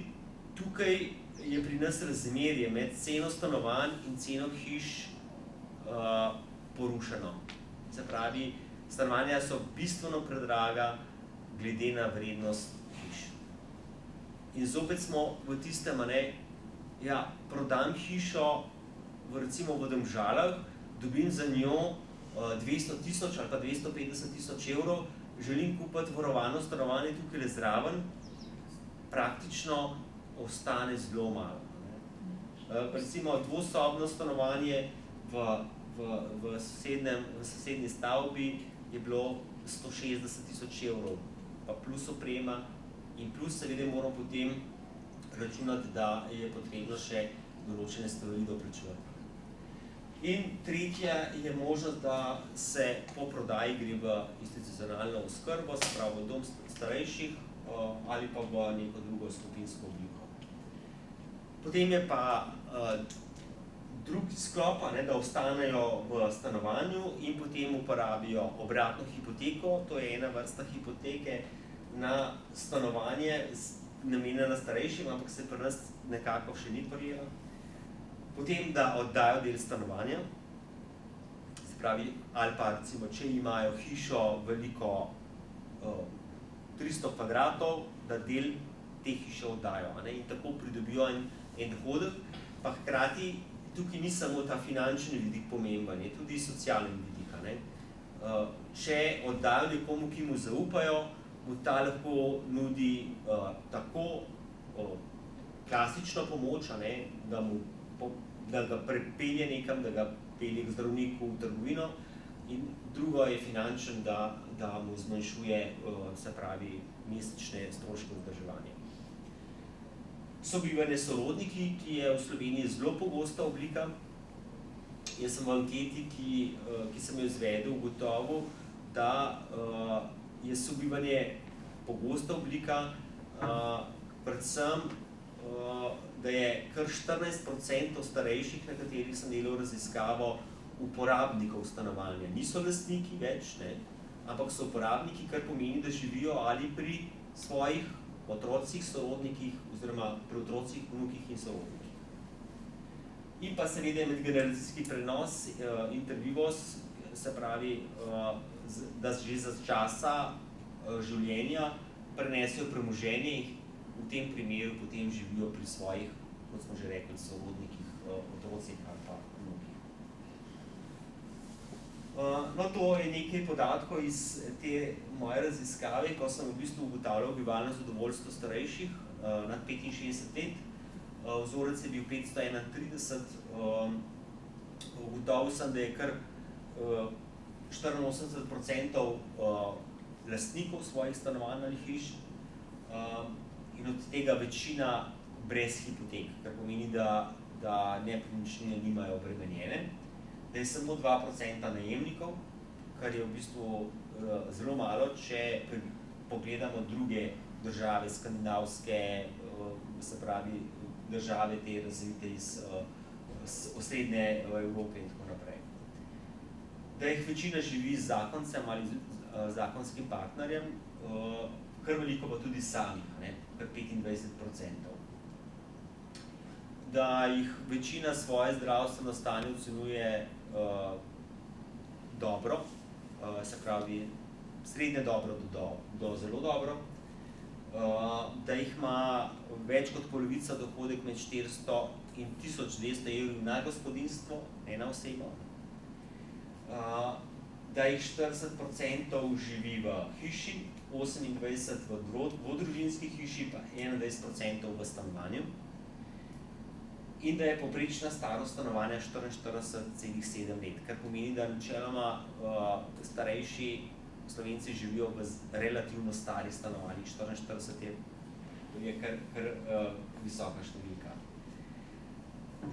tukaj je pri nas razmerje med ceno stanovanj in ceno hiš porušeno. Se pravi, stanovanja so bistveno predraga glede na vrednost hiš. In zopet smo v tistem, ja, prodam hišo recimo v Domžalah, dobim za njo 200.000 ali pa 250.000 evrov, želim kupiti varovano stanovanje tukaj zraven, praktično ostane zelo malo. Recimo dvosobno stanovanje v sosednji stavbi je bilo 160.000 evrov, pa plus oprema in plus seveda moramo potem računati, da je potrebno še določene stvari doplačevati. In tretja je možnost, da se po prodaji gre v institucionalno oskrbo, se pravi v dom starejših ali pa v neko drugo skupinsko obliko. Potem je pa drugi sklop, da ostanejo v stanovanju in potem uporabijo obratno hipoteko, to je ena vrsta hipoteke na stanovanje namenjena starejšim, ampak se pri nas nekako še ni prijela. Potem, da oddajo del stanovanja, se pravi, ali pa recimo, če imajo hišo veliko 300 kvadratov, da del te hiše oddajo, in tako pridobijo en dohodek, pa hkrati tukaj ni samo ta finančni vidik pomemben, je tudi socialni vidik. Če oddajo nekomu, ki mu zaupajo, mu ta lahko nudi tako klasično pomoč, da ga prepelje nekam, da ga pelje k zdravniku v trgovino, in drugo je finančen, da mu zmanjšuje, se pravi, mesečne stroške vzdrževanja. Sobivanje s sorodniki, ki je v Sloveniji zelo pogosta oblika. Jaz sem v anketi, ki sem jo izvedel, ugotovil, da je sobivanje pogosta oblika, predvsem, da je kar 14% starejših, na katerih sem delal raziskavo, uporabnikov stanovanja. Niso lastniki več, ampak so uporabniki, kar pomeni, da živijo ali pri svojih otrocih, sorodnikih, oziroma pri otrocih, vnukih in sorodnikih. In pa seveda medgeneracijski prenos, intervjuvost, se pravi, da že za časa življenja prenesejo premoženje, v tem primeru potem živijo pri svojih, kot smo že rekli, sorodnikih, otrocih ali pa vnukih. No, to je nekaj podatkov iz te moje raziskave, ko sem v bistvu ugotavljal bivalno zadovoljstvo starejših nad 65 let. Vzorec je bil 531, ugotovil sem, da je kar 84% lastnikov svojih stanovanj ali hiš, in od tega večina brez hipotek, kar pomeni, da nepremičnine nimajo obremenjene, da je samo 2% najemnikov, kar je v bistvu zelo malo, če pogledamo druge države, skandinavske, se pravi države te razvite iz osrednje Evrope in tako naprej. Da jih večina živi z zakoncem ali zakonskim partnerjem, kar veliko pa tudi samih, kar 25%. Da jih večina svoje zdravstveno stanje ocenjuje dobro, se pravi srednje dobro do zelo dobro, da jih ima več kot polovica dohodek med 400 in 1200 evri na gospodinjstvo, ne na osebo, da jih 40% živi v hiši, 28% v dvodružinski hiši, pa 21% v stanovanju, in da je povprečna starost stanovanja 44,7 let, kar pomeni, da načeloma starejši Slovenci živijo v relativno starih stanovanjih, 44 je kar visoka številka.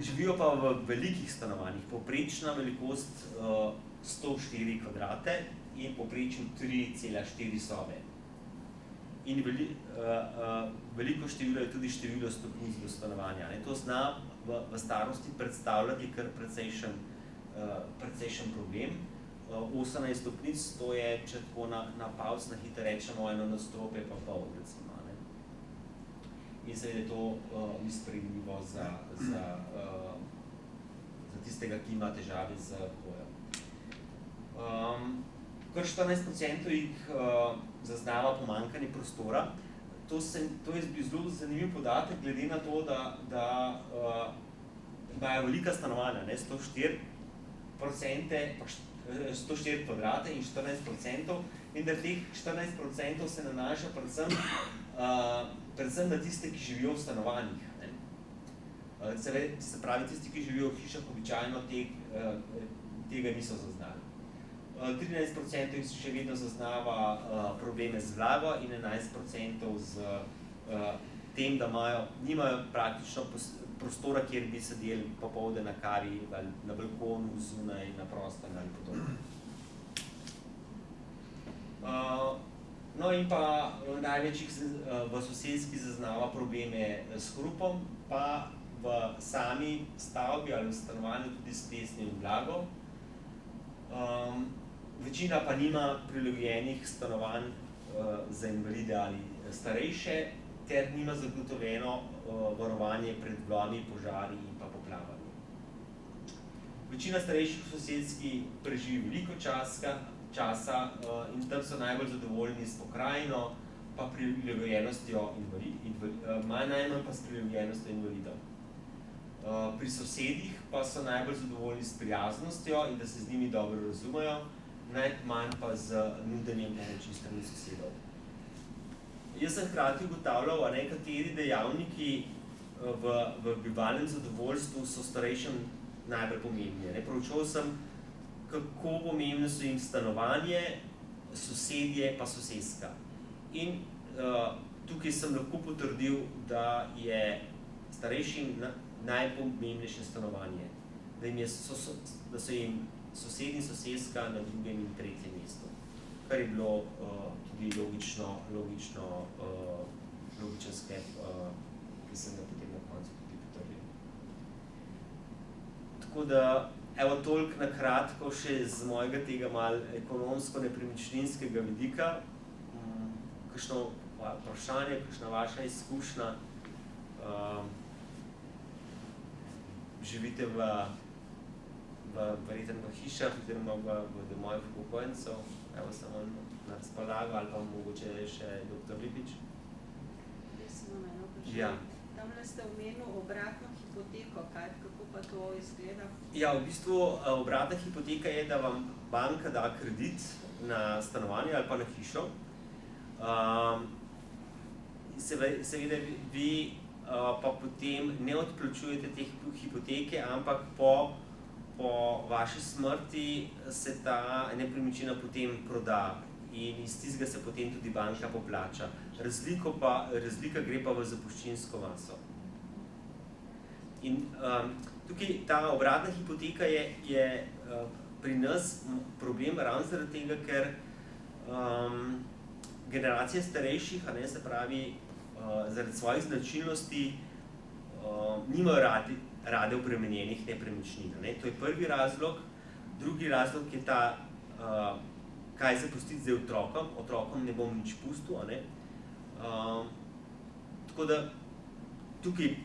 Živijo pa v velikih stanovanjih, povprečna velikost 104 kvadrate in povprečju 3,4 sobe. In veliko število je tudi število stopnic do stanovanja. To zna v starosti predstavljati kar precejšen problem. 18 stopnic, to je, če tako na palc, na hitro rečemo, eno nadstropje pa pol, recimo. In seveda je to nesprejemljivo za tistega, ki ima težave z hojo. Kar 14% jih zaznava pomanjkanje prostora. To je zelo zanimiv podatek, glede na to, da imajo velika stanovanja, 104 kvadrate in 14%, in da teh 14% se nanaša predvsem na tiste, ki živijo v stanovanjih. Se pravi, tisti, ki živijo v hišah, običajno tega niso zaznali. 13% jih še vedno zaznava probleme z vlago in 11% z tem, da nimajo praktično prostora, kjer bi sedeli popoldne na kavi, ali na balkonu, zunaj, na prostem ali podobno. No in pa največjih v sosedski zaznava probleme s hrupom, pa v sami stavbi ali v stanovanju tudi s plesnjo in vlago. Večina pa nima prilagojenih stanovanj za invalide ali starejše, ter nima zagotovljeno varovanje pred vlomi, požari in pa poplavami. Večina starejših v sosedski preživi veliko časa in tam so najbolj zadovoljni s pokrajino, pa prilagojenostjo najmanj pa s prilagojenostjo invalidov. Pri sosedih pa so najbolj zadovoljni s prijaznostjo in da se z njimi dobro razumejo, najmanj pa z nudenjem pomoči strani sosedov. Jaz sem hkrati ugotavljal, kateri dejavniki v bivalnem zadovoljstvu so starejšim najbolj pomembni. Proučeval sem, kako pomembne so jim stanovanje, sosedje pa soseska. In tukaj sem lahko potrdil, da je starejšim najpomembnejše stanovanje, da so jim sosed in soseska na drugem in tretjem mestu, kar je bilo tudi logičen sklep, ki sem ga potem na koncu tudi potrdil. Tako da, evo toliko na kratko še z mojega tega malo ekonomsko-nepremičninskega vidika. Kakšno vprašanje, kakšna vaša izkušnja? Živite verjetno v hišah oziroma v domovih upokojencev, evo samo na razpolago, ali pa mogoče še dr. Lipič.
Jaz imam eno vprašanje.
Ja.
Tamle ste omenil obratno hipoteko, kako pa to izgleda?
Ja, v bistvu obratna hipoteka je, da vam banka da kredit na stanovanje ali pa na hišo. Seveda vi pa potem ne odplačujete te hipoteke, ampak po vaši smrti se ta nepremičnina potem proda in iz tistega se potem tudi banka poplača. Razlika gre pa v zapuščinsko maso. In tukaj ta obratna hipoteka je pri nas problem ravno zaradi tega, ker generacije starejših, se pravi, zaradi svojih značilnosti nimajo rade obremenjenih nepremičnin. To je prvi razlog. Drugi razlog je ta, kaj zapustiti zdaj otrokom ne bom nič pustil. Tako da tukaj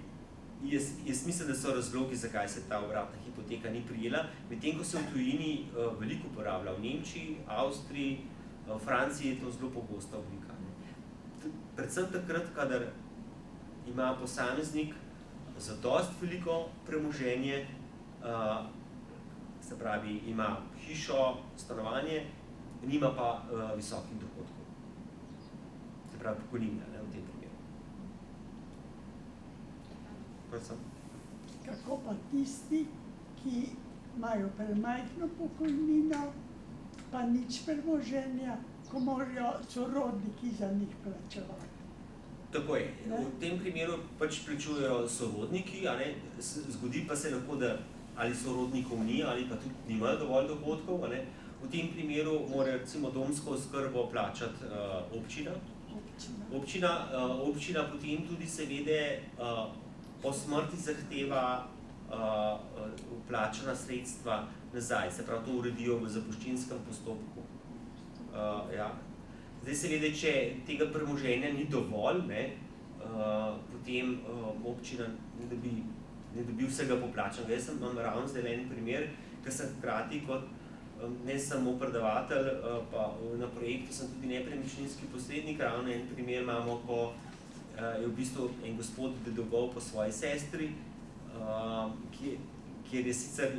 jaz mislim, da so razlogi, zakaj se ta obratna hipoteka ni prijela, medtem ko se v tujini veliko uporablja, v Nemčiji, Avstriji, v Franciji je to zelo pogosta oblika. Predvsem takrat, kadar ima posameznik zadosti veliko premoženje, se pravi, ima hišo, stanovanje, nima pa visokih dohodkov. Se pravi, pokojnine v tem primeru.
Kako pa tisti, ki imajo premajhno pokojnino, pa nič premoženja, ko morajo sorodniki za njih plačevati?
Tako je. V tem primeru pač plačujejo sorodniki, zgodi pa se lahko, da ali sorodnikov ni, ali pa tudi nimajo dovolj dohodkov. V tem primeru mora recimo domsko oskrbo plačati občina. Občina potem tudi seveda po smrti zahteva vplačana sredstva nazaj, se pravi, to uredijo v zapuščinskem postopku. Zdaj seveda, če tega premoženja ni dovolj, potem občina ne dobi vsega poplačanega. Jaz imam ravno zdaj en primer, ker sem hkrati kot ne samo predavatelj, pa na projektu sem tudi nepremičninski posrednik. Ravno en primer imamo, ko je v bistvu en gospod dedoval po svoji sestri, kjer je sicer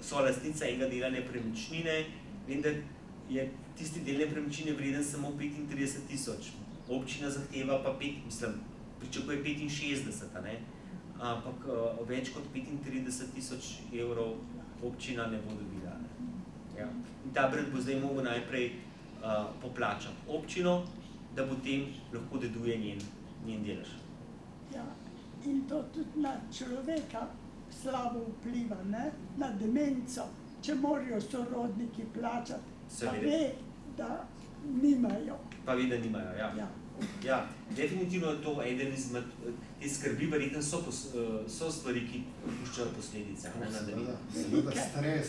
solastnica enega dela nepremičnine, vendar je tisti del nepremičnine vreden samo 35.000. Občina zahteva pa pričakuje 65, ampak več kot 35.000 evrov občina ne bo dobila. In ta brat bo zdaj mogel najprej poplačati občino, da potem lahko deduje njen delež.
in to tudi na človeka slabo vpliva, ne? Na demenco, če morajo sorodniki plačati, pa
Seveda.
ve, da nimajo.
Pa ve, da nimajo, ja.
Ja.
Ja, definitivno je to eden izmed te skrbi, verjetno so stvari, ki puščajo posledice. Ne, na
Seveda,
demence.
seveda, stres.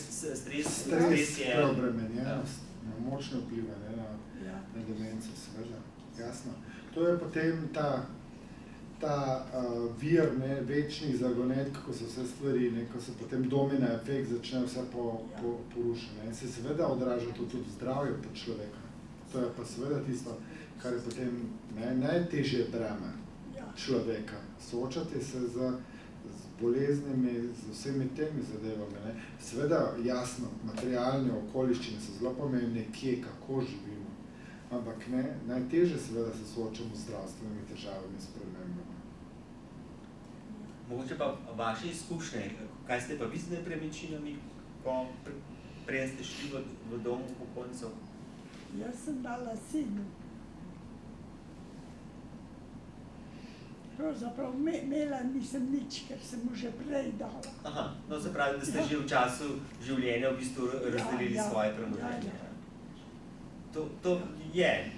Stres je...
preobremenjenost, močno vpliva, ne,
Ja.
na demenco, seveda, jasno. To je potem ta vir, ne, večnih zagonetk, ko so vse stvari, ne, ko se potem domina efekt začne vse porušene. In se seveda odraža to tudi zdravje pod človeka. To je pa seveda tisto, kar je potem najtežje breme
Ja.
človeka. Soočati se z boleznimi, z vsemi temi zadevami. Ne. Seveda, jasno, materialne okoliščine so zelo pomembne, kje, kako živimo. Ampak ne, najtežje seveda se soočamo z zdravstvenimi težavami, s spremembami.
Mogoče pa vaše izkušnje, kaj ste pa vi z nepremičninami, ko prej ste šli v dom upokojencev?
Jaz sem dala sinu. Pravzaprav imela nisem nič, ker sem mu že prej dala.
Aha, no se pravi, da ste že v času življenja v bistvu razdelili svoje premoženje. To je,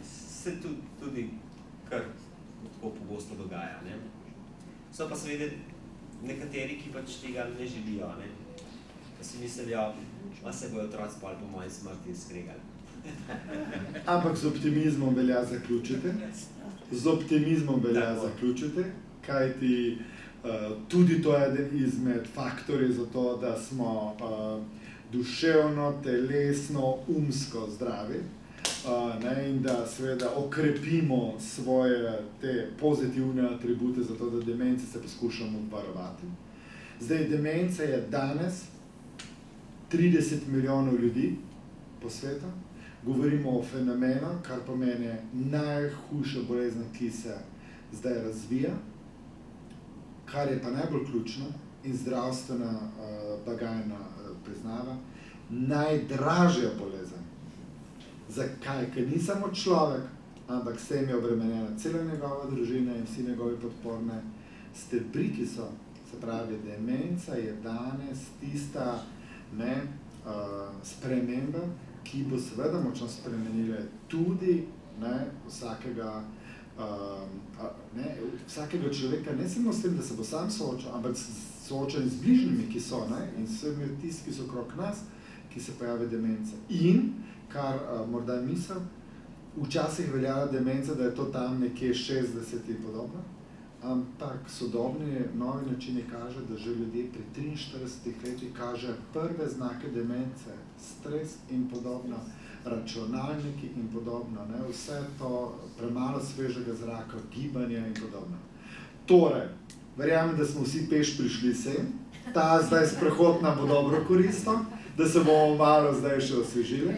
se tudi kar tako pogosto dogaja, ne? So pa seveda nekateri, ki pač tega ne želijo, ne? Pa si mislijo, pa se bojo otroci pol po moji smrti skregali.
Ampak z optimizmom velja zaključiti. Z optimizmom velja
Tako.
zaključiti, kajti tudi to je eden izmed faktorjev za to, da smo duševno, telesno, umsko zdravi, ne, in da seveda okrepimo svoje te pozitivne atribute za to, da demence se poskušamo obvarovati. Zdaj, demence je danes 30 milijonov ljudi po svetu. Govorimo o fenomenu, kar pomeni najhujša bolezen, ki se zdaj razvija, kar je pa najbolj ključno in zdravstvena blagajna priznava, najdražja bolezen. Zakaj? Ker ni samo človek, ampak s tem je obremenjena cela njegova družina in vsi njegovi podporne stebri, ki so. Se pravi, demenca je danes tista sprememba, ki bo seveda močno spremenila tudi vsakega človeka, ne samo s tem, da se bo sam soočal, ampak soočen z bližnjimi, ki so, ne, in vsemi tisti, ki so okrog nas, ki se pojavi demence. In, kar morda misel, včasih veljala demenca, da je to tam nekje 60 in podobno, ampak sodobni novi načini kaže, da že ljudje pri 43 letih kaže prve znake demence, stres in podobno, računalniki in podobno, ne, vse to, premalo svežega zraka, gibanja in podobno. Torej, verjamem, da smo vsi peš prišli sem, ta zdaj sprehod nam bo dobro koristil, da se bomo malo zdaj še osvežili.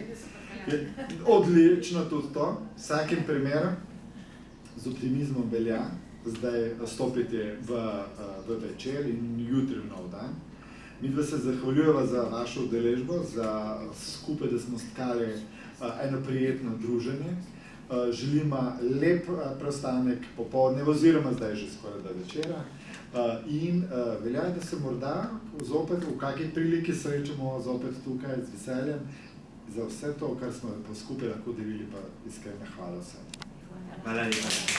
Odlično tudi to, v vsakem primeru z optimizmom velja zdaj stopiti v večer in jutri v nov dan. Midva se zahvaljujeva za vašo udeležbo, za skupaj, da smo stkali eno prijetno druženje. Želimo lep preostanek popoldne, oziroma zdaj že skoraj do večera. In velja, da se morda zopet v kakšni priliki srečamo zopet tukaj z veseljem za vse to, kar smo skupaj lahko delili, pa iskrena hvala vsem.
Hvala lepa.